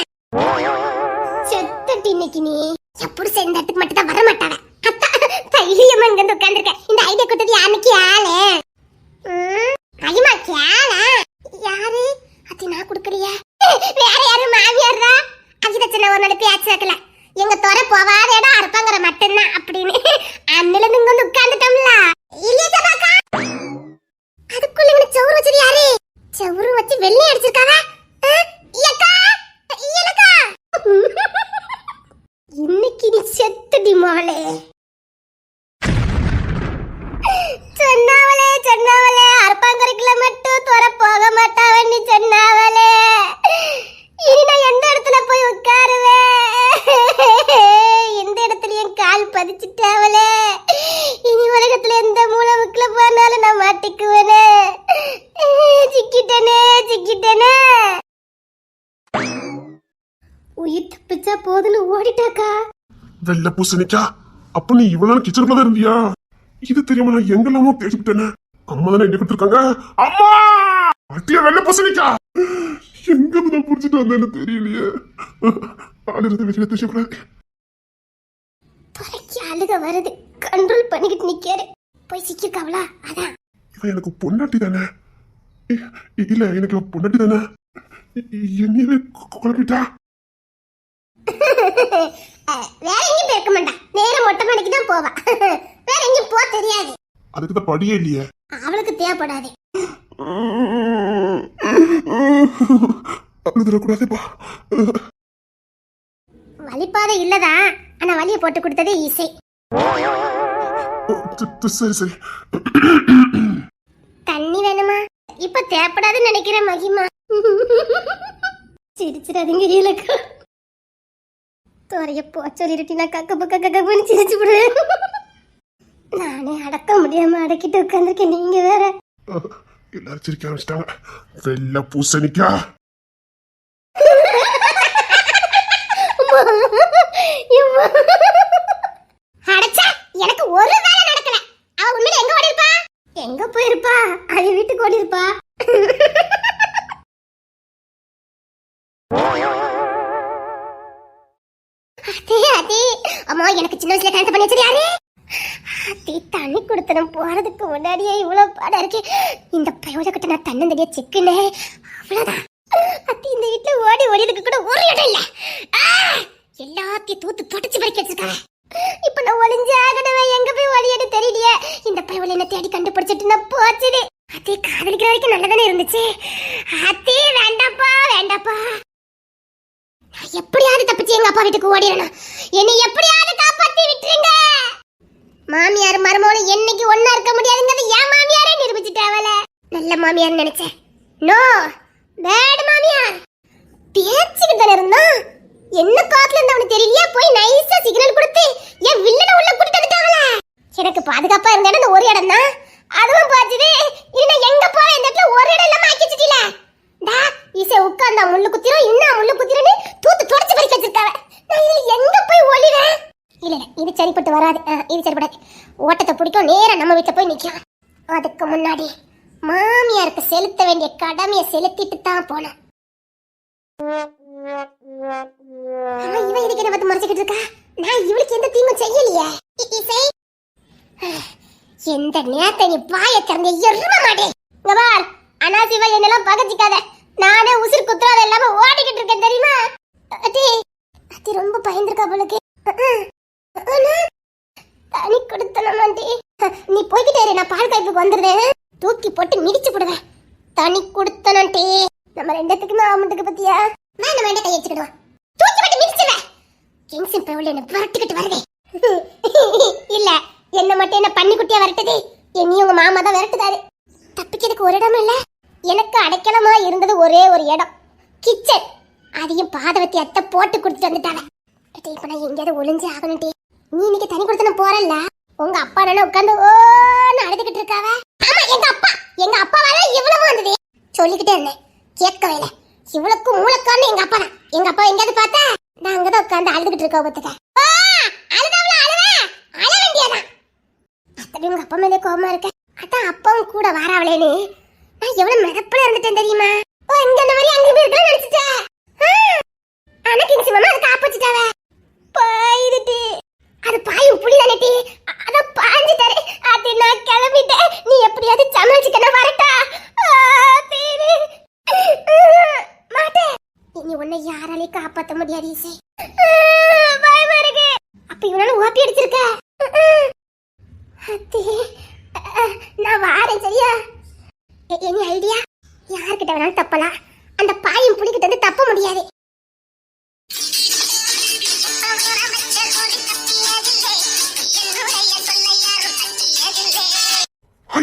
செத்துட்டு இன்னைக்கு நீ என் புருஷன் இந்த இடத்துக்கு மட்டும் தான் வர மாட்டாவ. தைரியமா இங்க வந்து உட்கார்ந்துருக்கேன். இந்த ஐடியா கொடுத்தது யாருக்கு? ஆளு ஐயமா கேள. யாரு அது? நான் கொடுக்குறியா? வேற யாரு? மாமியார் தான். அஜிதச்சனை ஒரு நாள் பேச்சு வைக்கல. எங்க துறை போவாத இடம் அறுப்பாங்கிற மட்டும்தான் அப்படின்னு அண்ணில இங்க வந்து உட்கார்ந்துட்டோம்ல. இல்லையா சபாக்கா? அதுக்குள்ள இவனை சவுறு வச்சது யாரு? சவுறு வச்சு வெள்ளை அடிச்சிருக்காவ. இன்னைக்கு நீ செத்துடி மாலே. சொன்னாவளே சொன்னாவளே, அறுப்பாங்கரைக்குள்ள மட்டும் துற போக மாட்டாவன்னு சொன்னாவளே. இனி நான் எந்த இடத்துல போய் உட்காருவேன்? எந்த இடத்துல என் கால் பதிச்சுட்டாவளே. இனி உலகத்துல எந்த மூலமுக்குள்ள போனாலும் நான் மாட்டிக்குவேனே. சிக்கிட்டனே சிக்கிட்டனே. உயிர் தப்பிச்சா போதுன்னு ஓடிட்டாக்கா. வெள்ள பூசணிக்கா, அப்ப நீ இவ்வளவு நாள் கிச்சனுக்குள்ள தான் இருந்தியா? இது தெரியாம நான் எங்கெல்லாமோ தேடிவிட்டேனே. அம்மா தானே எங்க கொடுத்துருக்காங்க. அம்மா, அட்டியா வெள்ள பூசணிக்கா, எங்க தான் புடிச்சிட்டு வந்தேன்னு தெரியலையே. ஆளுறது வெளியில தெரியக்கூடாது. பறக்கி அழுக வருது, கண்ட்ரோல் பண்ணிக்கிட்டு நிக்காரு. போய் சிக்கிருக்காவளா? அதான் இவன் எனக்கு பொண்டாட்டி தானே? இல்ல, எனக்கு பொண்டாட்டி தானே. என்னையவே குழப்பிட்டா. வேற எங்கேயும் போயிருக்க மாட்டா. நேரம் மொட்டை மாடிக்கு தான் போவா. வேற எங்கேயும் போக தெரியாது. அதுக்கு தான் படியே இல்லையே. அவளுக்கு தேவைப்படாது. அழுதுடக்கூடாதுப்பா. வலிப்பாதை இல்லதா, ஆனா வலியை போட்டு கொடுத்ததே இசை. சரி சரி. தண்ணி வேணுமா? இப்ப தேவைப்படாதுன்னு நினைக்கிறேன் மகிமா. சிரிச்சிடாதீங்க இலக்கா. தோரைய போ சொல்லிருட்டினா கக்க பக்க கக்கன்னு சிரிச்சு விடுவேன். நானே அடக்க முடியாம அடக்கிட்டு உட்காந்துருக்கேன். நீங்க வேற எல்லாரும் சிரிக்க ஆரம்பிச்சிட்டாங்க. வெள்ள பூசணிக்கா. அடச்சா, எனக்கு ஒரு வேலை நடக்கல. அவ உண்மையில எங்க ஓடி இருப்பா? எங்க போயிருப்பா, அது வீட்டுக்கு ஓடி இருப்பா. அதே அம்மா, எனக்கு சின்ன வயசுல கல்யாணம் பண்ணி வச்சது யாரு? அத்தி, தண்ணி கொடுத்தனும் போறதுக்கு முன்னாடியே இவ்வளவு பாடம் இருக்கு. இந்த பிரயோஜனக்கிட்ட நான் தன்னந்தடியா செக்குனே, அவ்வளவுதான். அத்தி, இந்த வீட்டுல ஓடி ஓடியதுக்கு கூட ஒரு இடம் இல்ல. எல்லாத்தையும் தூத்து தொடச்சு பறிக்க வச்சிருக்காங்க. இப்ப நான் ஒளிஞ்சு ஆகணுவேன், எங்க போய் ஒளியன்னு தெரியலையே. இந்த பயவுல என்ன தேடி கண்டுபிடிச்சிட்டு நான் போச்சுது. அத்தி, காதலிக்கிற வரைக்கும் நல்லதானே இருந்துச்சு. அத்தி, வேண்டாப்பா வேண்டாப்பா, எப்படியாவது தப்பிச்சு எங்க அப்பா வீட்டுக்கு ஓடிடணும். என்னை எப்படியாவது காப்பாத்தி விட்டுருங்க. மாமியார் மருமகளும் என்னைக்கு ஒண்ணா இருக்க முடியாதுங்கிறது என் மாமியாரே நிரூபிச்சுட்டாவல. நல்ல மாமியார் நினைச்சேன். நோ, பேட் மாமியார். பேச்சுக்கிட்டு தானே இருந்தான். என்ன காத்துல இருந்து அவனுக்கு தெரியலையா? போய் நைஸா சிக்னல் கொடுத்து என் வில்லனை உள்ள கூட்டிட்டு வந்துட்டாவல. எனக்கு பாதுகாப்பா இருந்த இடம் ஒரு இடம் தான், அதுவும் போச்சுது. இன்னும் எங்க போற இந்த இடத்துல ஒரு இடம் இல்லாம ஆக்கி வச்சுட்டீல. டா, இசை உட்கார்ந்தா முள்ளு குத்திரும், இன்னும் முள்ளு குத்திருன்னு தூத்து தொடச்சு பறிக்க வச்சிருக்காவ. நான் இதுல எங்க போய் ஒளிவேன்? இல்ல இல்ல, இது சரிப்பட்டு வராது. இது சரிப்படாது. ஓட்டத்தை பிடிக்கும், நேரா நம்ம வீட்டுல போய் நிக்கலாம். அதுக்கு முன்னாடி மாமியாருக்கு செலுத்த வேண்டிய கடமையை செலுத்திட்டு தான் போனேன். இவன் இதுக்கு என்ன பார்த்து மறைச்சிக்கிட்டு இருக்கா? நான் இவளுக்கு எந்த தீங்கும் செய்யலையே. இசை, எந்த நேரத்தை நீ வாயை திறந்து எரும மாட்டேன். இங்க பார், அனாசிவா என்னெல்லாம் பகச்சிக்காத. நானே உசிர் குத்துறாத இல்லாம ஓடிக்கிட்டு இருக்கேன் தெரியுமா? அத்தி, அத்தி ரொம்ப பயந்துருக்கா போலுக்கு. தனி கொடுத்தனமாண்டி. நீ போய்கிட்டே இரு, நான் பால் காய்ப்புக்கு வந்துடுறேன். தூக்கி போட்டு மிதிச்சு போடுவேன். தனி கொடுத்தனே. நம்ம ரெண்டத்துக்குமே ஆமட்டுக்கு பத்தியா? நான் வேண்ட கை வச்சுக்கிடுவான். தூக்கி போட்டு மிதிச்சுவேன். கிங்ஸின் பவுல் என்ன வரட்டுக்கிட்டு வருதே. இல்ல, என்ன மட்டும் என்ன பண்ணி குட்டியா வரட்டுது. என்னையும் உங்க மாமா தான் விரட்டுதாரு. தப்பிக்கிறதுக்கு ஒரு இடம் இல்ல. எனக்கு அடைக்கலமா இருந்தது ஒரே ஒரு இடம், கிச்சன். அதையும் பாதவத்தி அத்தை போட்டு கொடுத்துட்டு வந்துட்டாங்க. இப்ப நான் எங்கேயாவது ஒளிஞ்சு ஆகணும். நீ இன்னைக்கு தனி கொடுத்து போறல, உங்க அப்பா நானே உட்காந்து ஓன்னு அழுதுகிட்டு இருக்காவ. ஆமா, எங்க அப்பாவால இவ்வளவு வந்தது சொல்லிக்கிட்டே இருந்தேன், கேட்கவே இல்லை. இவ்வளவுக்கும் மூலக்கான்னு எங்க அப்பா தான். எங்க அப்பா எங்கேயாவது பார்த்தா நான் அங்கதான் உட்காந்து அழுதுகிட்டு இருக்கா. பத்துக்க அழ வேண்டியதான். அத்தனை உங்க அப்பா மேலே கோபமா இருக்க. அதான் அப்பாவும் கூட வாராவளேன்னு நான் எவ்வளவு மிதப்புல இருந்துட்டேன் தெரியுமா? இங்க அந்த மாதிரி அங்க இருக்கலாம் நினைச்சிட்டேன். ஆனா கிங்சி மாமா அதை காப்பாச்சிட்டாவ. பாயிடுட்டு அது பாயும் புளிதானே. அத பாஞ்சிட்டாரு. அது நான் கிளம்பிட்டேன். நீ எப்படியாவது சமாளிச்சுக்கணும். வரட்டா? மாட்டேன். இனி உன்னை யாராலையும் காப்பாற்ற முடியாது. இசை, பயமா இருக்கு. அப்ப இவனால ஓப்பி அடிச்சிருக்க. நான் வாரேன், சரியா? என்ன ஐடியா? யார்கிட்ட வேணாலும் தப்பலாம், அந்த பாயும் புளிக்கிட்ட வந்து தப்ப முடியாது.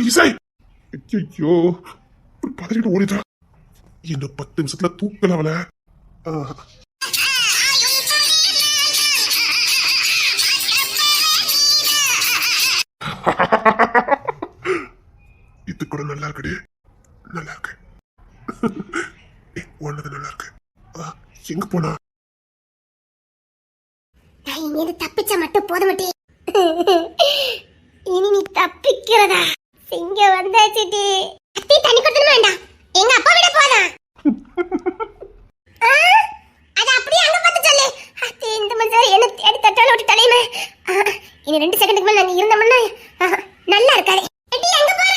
இசை, ஐயோ, பதறிட்டு ஓடிட்டா. என்ன 10 நிமிஷத்துல தூக்கல அவள. இது கூட நல்லா இருக்குடி, நல்லா இருக்கு. ஒன்னது நல்லா இருக்கு. எங்க போனா? நான் இனிமேல் தப்பிச்சா மட்டும் போத மாட்டேன். இனி நீ தப்பிக்கிறதா? இங்க வந்தாச்சுடி. அத்தி, தண்ணி கொடுத்தணும் வேண்டாம். எங்க அப்பா விட போதான். அது அப்படியே அங்க பார்த்து சொல்லு. அத்தி, இந்த மாதிரி என்ன தேடி தட்டால விட்டு தலையுமே. இனி 2 செகண்டுக்கு மேல நாங்க இருந்தோம்னா நல்லா இருக்காது. அத்தி, எங்க போற?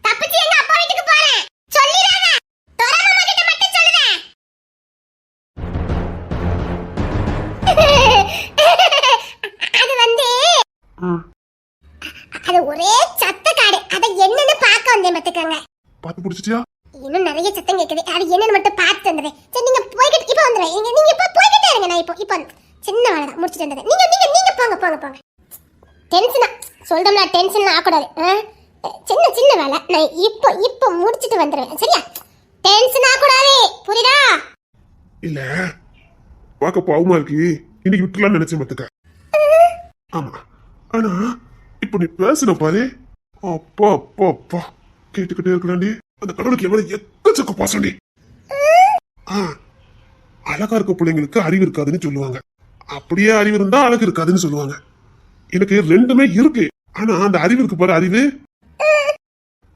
தப்பிச்சு எங்க அப்பா வீட்டுக்கு போறேன். சொல்லிடாத. தோரா மாமா கிட்ட மட்டும் சொல்லுதே. அது வந்து அது ஒரே சத்த காடு. அத என்னன்னு பார்க்க வந்தேன். பாத்துக்கங்க. பாத்து புடிச்சிட்டியா? இன்னும் நிறைய சத்தம் கேக்குது. அது என்னன்னு மட்டும் பார்த்து வந்துறேன். சரி, நீங்க போய்கிட்டு இப்ப வந்துறேன். நீங்க இப்ப போய்கிட்டே இருங்க. நான் இப்ப சின்ன வேலை தான் முடிச்சிட்டு வந்தேன். நீங்க போங்க. டென்ஷனா சொல்றோம்னா டென்ஷன்லாம் ஆகக்கூடாது. சின்ன வேலை. நான் இப்ப முடிச்சிட்டு வந்துடுவேன், சரியா? டென்ஷன் ஆகக்கூடாது, புரியுதா? இல்ல, பார்க்க பாவமா இருக்கு. இன்னைக்கு விட்டுலாம் நினைச்சேன் பாத்துக்க. ஆமா, ஆனா இப்ப நீ பேசுன பாரு. அப்பா அப்பா அப்பா, கேட்டுக்கிட்டே இருக்கலாண்டி. அந்த கடவுளுக்கு எவ்வளவு எக்கச்சக்க பாசண்டி. அழகா இருக்க பிள்ளைங்களுக்கு அறிவு இருக்காதுன்னு சொல்லுவாங்க. அப்படியே அறிவு இருந்தா அழகு இருக்காதுன்னு சொல்லுவாங்க. எனக்கு ரெண்டுமே இருக்கு. ஆனா அந்த அறிவு இருக்கு பாரு, அறிவு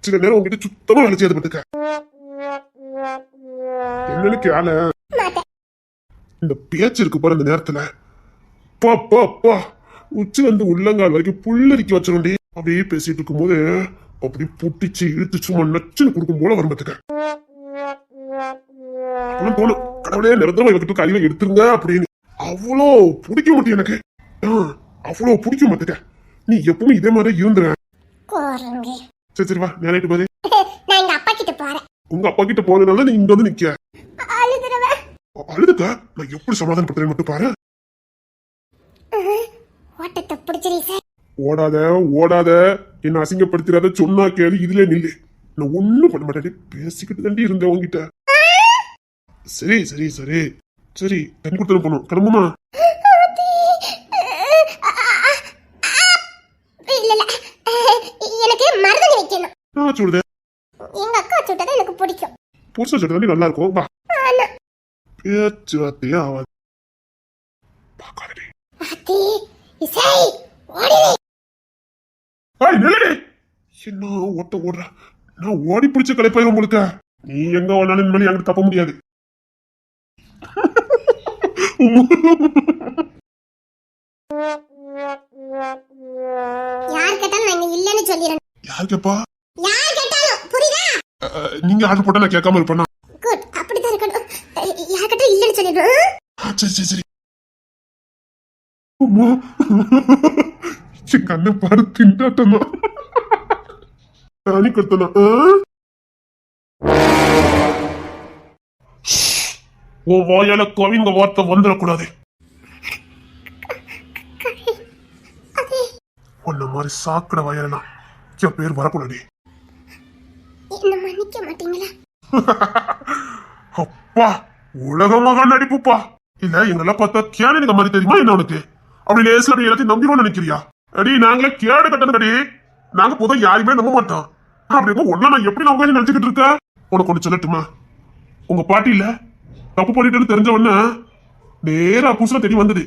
சில நேரம் உங்ககிட்ட சுத்தமா வேலை செய்யாது பத்துக்க. என்னன்னு கேள, மாட்டேன். இந்த பேச்சு இருக்கு பாரு இந்த நேரத்துல, பா பா பா உச்சில இருந்து உள்ளங்கால் வரைக்கும் புல்லரிக்க வச்சிருண்டி. அப்படியே பேசிட்டு இருக்கும் போது அப்படி புட்டிச்சு இழுத்து சும்மா நச்சுன்னு கொடுக்கும் போல வரும் பத்துக்க. தோணும் கடவுளே நிரந்தரமா இவகிட்ட அறிவை எடுத்துருங்க அப்படின்னு. அவ்வளோ பிடிக்க மாட்டேன் எனக்கு. அவ்வளோ பிடிக்க மாட்டேங்க. நீ எப்பவுமே இதே மாதிரி இருந்துற. சரி சரி வா, நேரிட்டு போதே. நான் எங்க அப்பா கிட்ட போறேன். உங்க அப்பா கிட்ட போனதுனால நீ இங்க வந்து நிக்க. அழுதுறவன். அழுதுக்கா? நான் எப்படி சமாதானப்படுத்துறேன் மட்டும் பாரு. ஓட்டத்தை பிடிச்சிரி சார். ஓடாத ஓடாத, என்ன அசிங்கப்படுத்திடாத, சொன்னா கேளு, இதுல நில்லு. நான் ஒண்ணும் பண்ண மாட்டேன், பேசிக்கிட்டு தாண்டி இருந்தேன் உங்ககிட்ட. சரி சரி சரி சரி, தண்ணி கொடுத்து போகணும், கிளம்புமா? எனக்கு மருதாணி வைக்கணும். நான் சொல்றேன், எங்க அக்கா சுட்டது எனக்கு பிடிக்கும். புதுசா சொல்றது நல்லா இருக்கும். வா, பேச்சு வார்த்தையே ஆகாது. பாக்காதே. அத்தி இசை ஓடிரே. ஏய் நில்லு. என்ன ஓட்ட ஓடுற? நான் ஓடி பிடிச்ச கலைப்பாயிரும் உங்களுக்கு. நீ எங்க வேணாலும் இனிமேல் என்கிட்ட தப்ப முடியாது. யார் கேட்டாலும் நான் இங்க இல்லன்னு சொல்லிறேன். யார் கேப்பா? யார் கேட்டாலும் புரியுதா? நீங்க ஆர்டர் போட்டா நான் கேட்காம இருப்பேனா? குட், அப்படிதான் இருக்கணும். யார் கேட்டாலும் இல்லன்னு சொல்லிடுறேன். சரி சரி சரி. அம்மா, கண்ணை பாரு, திண்டாட்டமா நானி கொடுத்தனா? உன் வாயால கவிங்க வார்த்தை வந்துடக்கூடாது. உன்ன மாதிரி சாக்கடை வாயாலாம் என் பேர் வரக்கூடாது. என்ன மன்னிக்க மாட்டீங்களா? அப்பா, உலகமாக நடிப்புப்பா. இல்ல எங்கெல்லாம் பார்த்தா கேன நீங்க மாதிரி தெரியுமா என்ன உனக்கு? அப்படி லேசில் அப்படி எல்லாத்தையும் நம்பிடுவோம் நினைக்கிறியா? அடி நாங்களே கேடு கட்டணும் அடி. நாங்க பொதுவாக யாருமே நம்ப மாட்டோம். அப்படி ஒன்னா நான் எப்படி நான் நினைச்சுக்கிட்டு இருக்க? உனக்கு ஒண்ணு சொல்லட்டுமா? உங்க பாட்டி இல்ல தப்பு பண்ணிட்டு தெரிஞ்ச உடனே நேரா புதுசுல தெரிய வந்தது.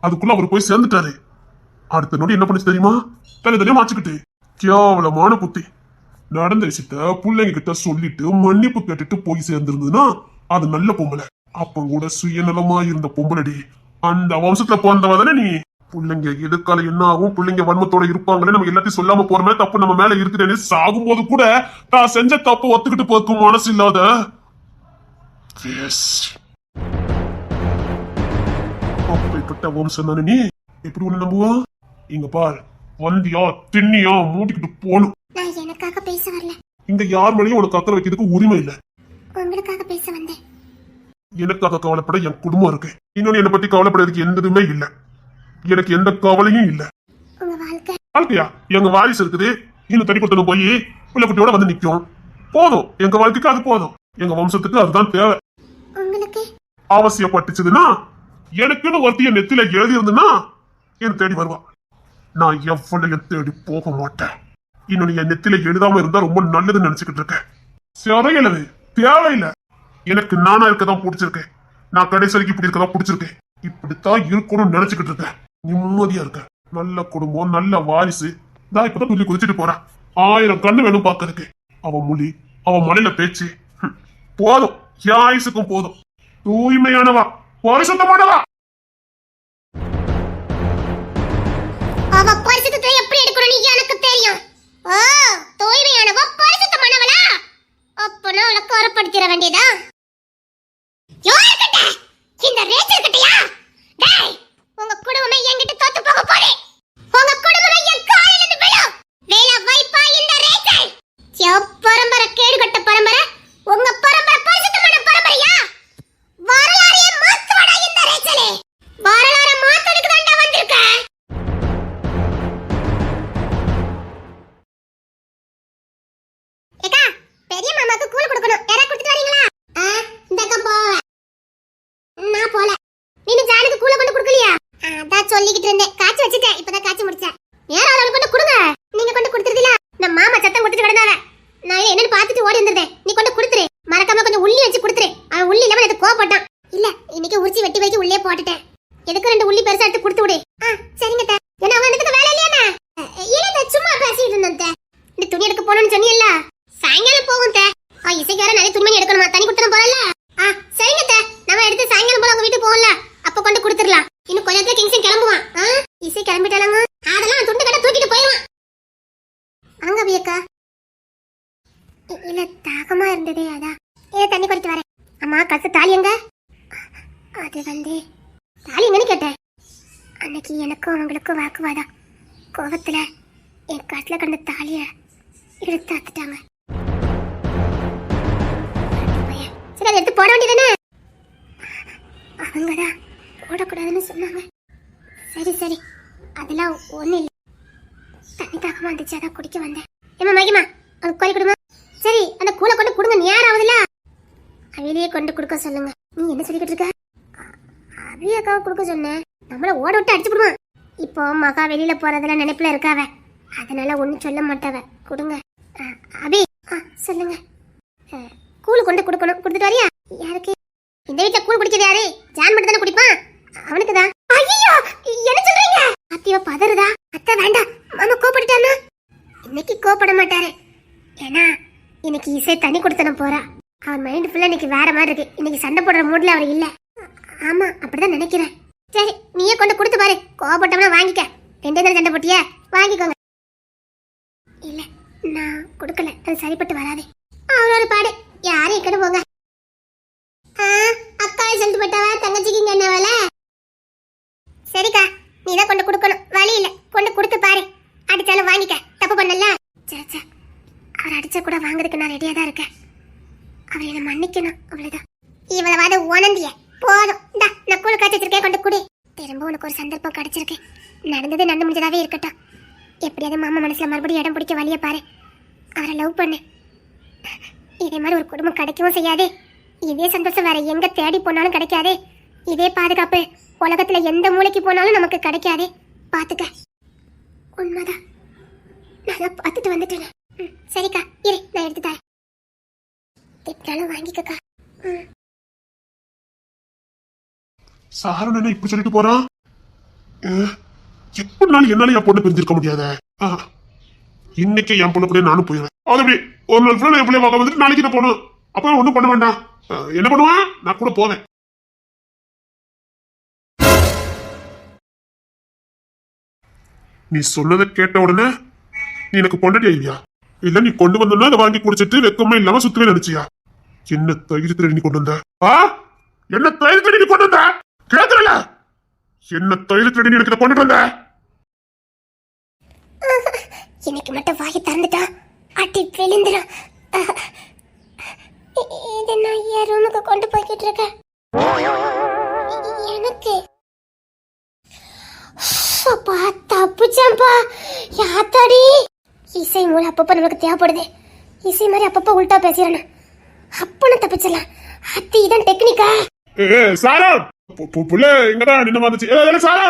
அதுக்குள்ள அவர் போய் சேர்ந்துட்டாரு. அடுத்த நொடி என்ன பண்ணுச்சு தெரியுமா? தனியா மாச்சுக்கிட்டு கேவலமான புத்தி. நடந்த விஷயத்த பிள்ளைங்க கிட்ட சொல்லிட்டு மன்னிப்பு கேட்டுட்டு போய் சேர்ந்திருந்ததுன்னா அது நல்ல பொம்பளை. அப்ப கூட சுயநலமா இருந்த பொம்பளடி. அந்த வம்சத்துல பிறந்தவ தானே நீ. பிள்ளைங்க எதுக்கால என்ன ஆகும், பிள்ளைங்க வன்மத்தோட இருப்பாங்களே, நம்ம எல்லாத்தையும் சொல்லாம போறமே, தப்பு நம்ம மேல இருக்குதுன்னு சாகும் போது கூட நான் செஞ்ச தப்பு ஒத்துக்கிட்டு போக்கும் மனசு இல்லாத அப்படிப்பட்ட வம்சம் தானே நீ. எப்படி ஒண்ணு நம்புவா? இங்க பார், வந்தியா திண்ணியா மூட்டிக்கிட்டு போகணும். நான் எனக்காக பேச வரல. இங்க யார் மேலேயும் உனக்கு அக்கறை வைக்கிறதுக்கு உரிமை இல்ல. உங்களுக்காக பேச வந்தேன். எனக்காக கவலைப்பட என் குடும்பம் இருக்கு. இன்னொன்னு என்னை பத்தி கவலைப்படுறதுக்கு எந்ததுமே இல்ல. எனக்கு எந்த கவலையும் இல்ல. உங்க வாழ்க்கை வாழ்க்கையா? எங்க வாரிசு இருக்குது. இன்னும் தனி கொடுத்தணும் போய் பிள்ளை குட்டியோட வந்து நிக்கும். போதும், எங்க வாழ்க்கைக்கு அது போதும். எங்க வம்சத்துக்கு அதுதான் தேவை. உங்களுக்கு அவசியப்பட்டுச்சுதுன்னா எனக்குன்னு ஒருத்திய நெத்தில எழுதி இருந்துன்னா என் தேடி வருவா. நான் எவ்வளவு தேடி போக மாட்டேன். இன்னொன்னு என் நெத்தில எழுதாம இருந்தா ரொம்ப நல்லதுன்னு நினைச்சுக்கிட்டு இருக்கேன். சிறையிலது தேவையில்லை. எனக்கு நானா இருக்கதான் பிடிச்சிருக்கேன். நான் கடைசி வரைக்கும் இப்படி இருக்கதான் பிடிச்சிருக்கேன். இப்படித்தான் இருக்கணும்னு நினைச்சுக்கிட்டு இருக்கேன். நிம்மதியா இருக்க. நல்ல குடும்பம், நல்ல வாரிசு. தான் இப்பதான் துள்ளி குதிச்சுட்டு போறேன். 1000 கண்ணு வேணும் பாக்குறதுக்கு. அவன் மொழி, அவன் மலையில பேச்சு போதும். யாயுசுக்கும் போதும். தூய்மையானவா, பரிசுத்தமானவா. அவ பரிசுத்தத்தை எப்படி எடுக்கணும் எனக்கு தெரியும். ஓ, தூய்மையானவா பரிசுத்தமானவளா? அப்பனா அவளை கரப்படுத்திட வேண்டியதா? யார்கிட்ட? இந்த ரேச்சல் கிட்டயா? டேய், உங்க குடும்பமே என்கிட்ட தோத்து போக போகுது. உங்க குடும்பமே என் காலில இருந்து விழும். வேலை வைப்பா இந்த ரேச்சல். பரம்பரை கேடுகட்ட பரம்பரை. உங்க பரம்பரை பரிசுத்தமான பரம்பரையா? வரலாறையே மாத்துவடா இந்த ரேச்சலே. வரலாறை மாத்ததுக்கு தான்டா வந்திருக்க. ஏக்கா, பெரிய மாமாக்கு கூழ் கொடுக்கணும். யாரா கொடுத்துட்டு வரீங்களா? இந்தக்கா போவேன். நான் போல. நீங்க ஜானுக்கு கூழ கொண்டு கொடுக்கலையா? அதான் சொல்லிக்கிட்டு இருந்தேன். காய்ச்சி வச்சுட்டேன். இப்பதான் காய்ச்சி முடிச்சேன். யாரா அவளுக்கு கொண்டு கொடுங்க. நீங்க கொண்டு கொடுத்துறீங்களா? நம்ம மாமா சத்தம் கொடுத்துட்டு கிடந்தாவ. நான் என்னன்னு பார்த்துட்டு ஓடி வந்துட்டேன். நீ கொண்டு கொடுத்துரு. மறக்காம கொஞ்சம் உள்ளி வச்சு கொடுத்துரு. அவன் உள்ளி இல்லாம எனக்கு கோவப்பட்டான். இல்ல, இன்னைக்கு உரிச்சி வெட்டி வைக்க உள்ளே போட்டுட்டேன். எதுக்கு 2 உள்ளி பெருசா எடுத்து கொடுத்து விடு. சரிங்க. ஏன்னா அவன் எனக்கு வேலை இல்லையானே. இல்ல, சும்மா பேசிட்டு இருந்தேன். இந்த துணி எடுக்க போகணும்னு சொன்னீல்ல சாயங்காலம் போகும் தே இசைக்கு வேற நிறைய துணிமணி எடுக்கணுமா தனி கொடுத்தன போறல சரிங்க தே நம்ம எடுத்து சாயங்காலம் போல உங்க வீட்டுக்கு போகல அப்ப கொண்டு கொடுத்துடலாம் இன்னும் கொஞ்ச நேரத்துல கிங்ஸன் கிளம்புவான் இசை கிளம்பிட்டாலங்க அதெல்லாம் துண்டு கட்ட தூக்கிட்டு போயிடுவான் அங்க அபியக்கா இல்ல தாகமா இருந்ததே அதான் தண்ணி குடிச்சு வரேன் அம்மா கச தாலி எங்க அது வந்து தாலி எங்கன்னு கேட்டேன் அன்னைக்கு எனக்கும் அவங்களுக்கும் வாக்குவாதம் கோபத்துல என் கட்டில கண்ட தாலிய எடுத்து அத்துட்டாங்க சரி அதை எடுத்து போட வேண்டியதானே அவங்கதான் போடக்கூடாதுன்னு சொன்னாங்க சரி சரி அதெல்லாம் ஒண்ணு இல்லை தண்ணி தாகமா இருந்துச்சு அதான் குடிக்க வந்தேன் ஏமா மகிமா ஒரு கோழி கொடுமா சரி அந்த கூலை கொண்டு கொடுங்க நேராவதுல அவையிலேயே கொண்டு கொடுக்க சொல்லுங்க நீ என்ன சொல்லிக்கிட்டு இருக்க அவியக்காவை கொடுக்க சொன்னேன் நம்மள ஓட விட்டு அடிச்சு விடுவான் இப்போ மகா வெளியில போறதுல நினைப்புல இருக்காவ அதனால ஒண்ணும் சொல்ல மாட்டாவ கொடுங்க அபி சொல்லுங்க கூழ் கொண்டு கொடுக்கணும் கொடுத்துட்டு வரியா யாருக்கு இந்த வீட்டுல கூழ் குடிக்கிறது யாரு ஜான் மட்டும் தானே குடிப்பான் அவனுக்கு தான் ஐயோ என்ன சொல்றீங்க அத்தியோ பதறுதா அத்தை வேண்டாம் மாமா கோபப்பட்டானா இன்னைக்கு கோபப்பட மாட்டாரு ஏன்னா இன்னைக்கு இசை தண்ணி கொடுத்தன போறா அவர் மைண்ட் ஃபுல்லா இன்னைக்கு வேற மாதிரி இருக்கு இன்னைக்கு சண்டை போடுற மூட்ல அவர் இல்ல ஆமா அப்படிதான் நினைக்கிறேன் சரி நீயே கொண்டு கொடுத்து பாரு கோபப்பட்டவனா வாங்கிக்க ரெண்டே தடவை சண்டை போட்டியா வாங்கிக்கோங்க இல்ல நான் கொடுக்கல அது சரிப்பட்டு வராது அவரோட பாடு யாரும் இக்கட போங்க அக்காவை சொல்லிட்டு போட்டாவா தங்கச்சிக்கு இங்க என்ன வேலை சரிக்கா நீ தான் கொண்டு கொடுக்கணும் வழி இல்ல கொண்டு கொடுத்து பாரு அடிச்சாலும் வாங்கிக்க தப்பு பண்ணல சே அவர் அடிச்சா கூட வாங்குறதுக்கு நான் ரெடியா தான் இருக்கேன் அவர் என்ன மன்னிக்கணும் அவ்வளவுதான் இவ்வளவாத உணர்ந்திய போதும் இந்தா நான் கூழ் காய்ச்சி வச்சிருக்கேன் கொண்டு குடி திரும்ப உனக்கு ஒரு சந்தர்ப்பம் கிடைச்சிருக்கு நடந்தது நடந்து முடிஞ்சதாவே இருக்கட்டும் எப்படியாவது மாமா மனசுல மறுபடியும் இடம் பிடிக்க வழிய பாரு அவரை லவ் பண்ணு இதே மாதிரி ஒரு குடும்பம் கிடைக்கவும் செய்யாது இதே சந்தோஷம் வேற எங்க தேடி போனாலும் கிடைக்காது இதே பாதுகாப்பு உலகத்துல எந்த மூளைக்கு போனாலும் நமக்கு கிடைக்காது பாத்துக்க உண்மைதான் நல்லா பார்த்துட்டு வந்துட்டேன் சரிக்கா இரு நான் எடுத்து தரேன் திட்டாலும் வாங்கிக்கக்கா சாரன் என்ன இப்படி சொல்லிட்டு போறான் எப்படினாலும் என்னால என் பொண்ணு பிரிஞ்சிருக்க முடியாத இன்னைக்கு என் பொண்ணு கூட நானும் போயிடுவேன் அது எப்படி ஒரு நாள் ஃபுல்லா என் பிள்ளைய பார்க்க வந்துட்டு நாளைக்கு நான் போகணும் அப்ப ஒண்ணும் பண்ண வேண்டாம் என்ன பண்ணுவான் நான் கூட போவேன் நீ சொன்னதை கேட்ட உடனே நீ எனக்கு பொண்டாட்டி ஐயா இல்ல நீ கொண்டு வந்தோம்னா அதை வாங்கி குடிச்சிட்டு வெக்கமா இல்லாம சுத்தவே நினைச்சியா என்ன தைரியத்துல நீ கொண்டு வந்த என்ன தைரியத்துல நீ கொண்டு வந்த கேட்கல என்ன தைரியத்துல நீ எனக்கு கொண்டு வந்த இன்னைக்கு மட்டும் வாங்கி திறந்துட்டா அட்டி விழுந்துடும் இதை நான் என் ரூமுக்கு கொண்டு போய்கிட்டு இருக்கேன் எனக்கு தப்புச்சம்பா யாத்தாடி இசை மூலம் அப்பப்ப நமக்கு தேவைப்படுது இசை மாதிரி அப்பப்ப உள்டா பேசிடணும் அப்ப நான் தப்பிச்சிடலாம் அத்தி இதான் டெக்னிக்கா சாரா புள்ள எங்கடா நின்னு வந்துச்சு சாரா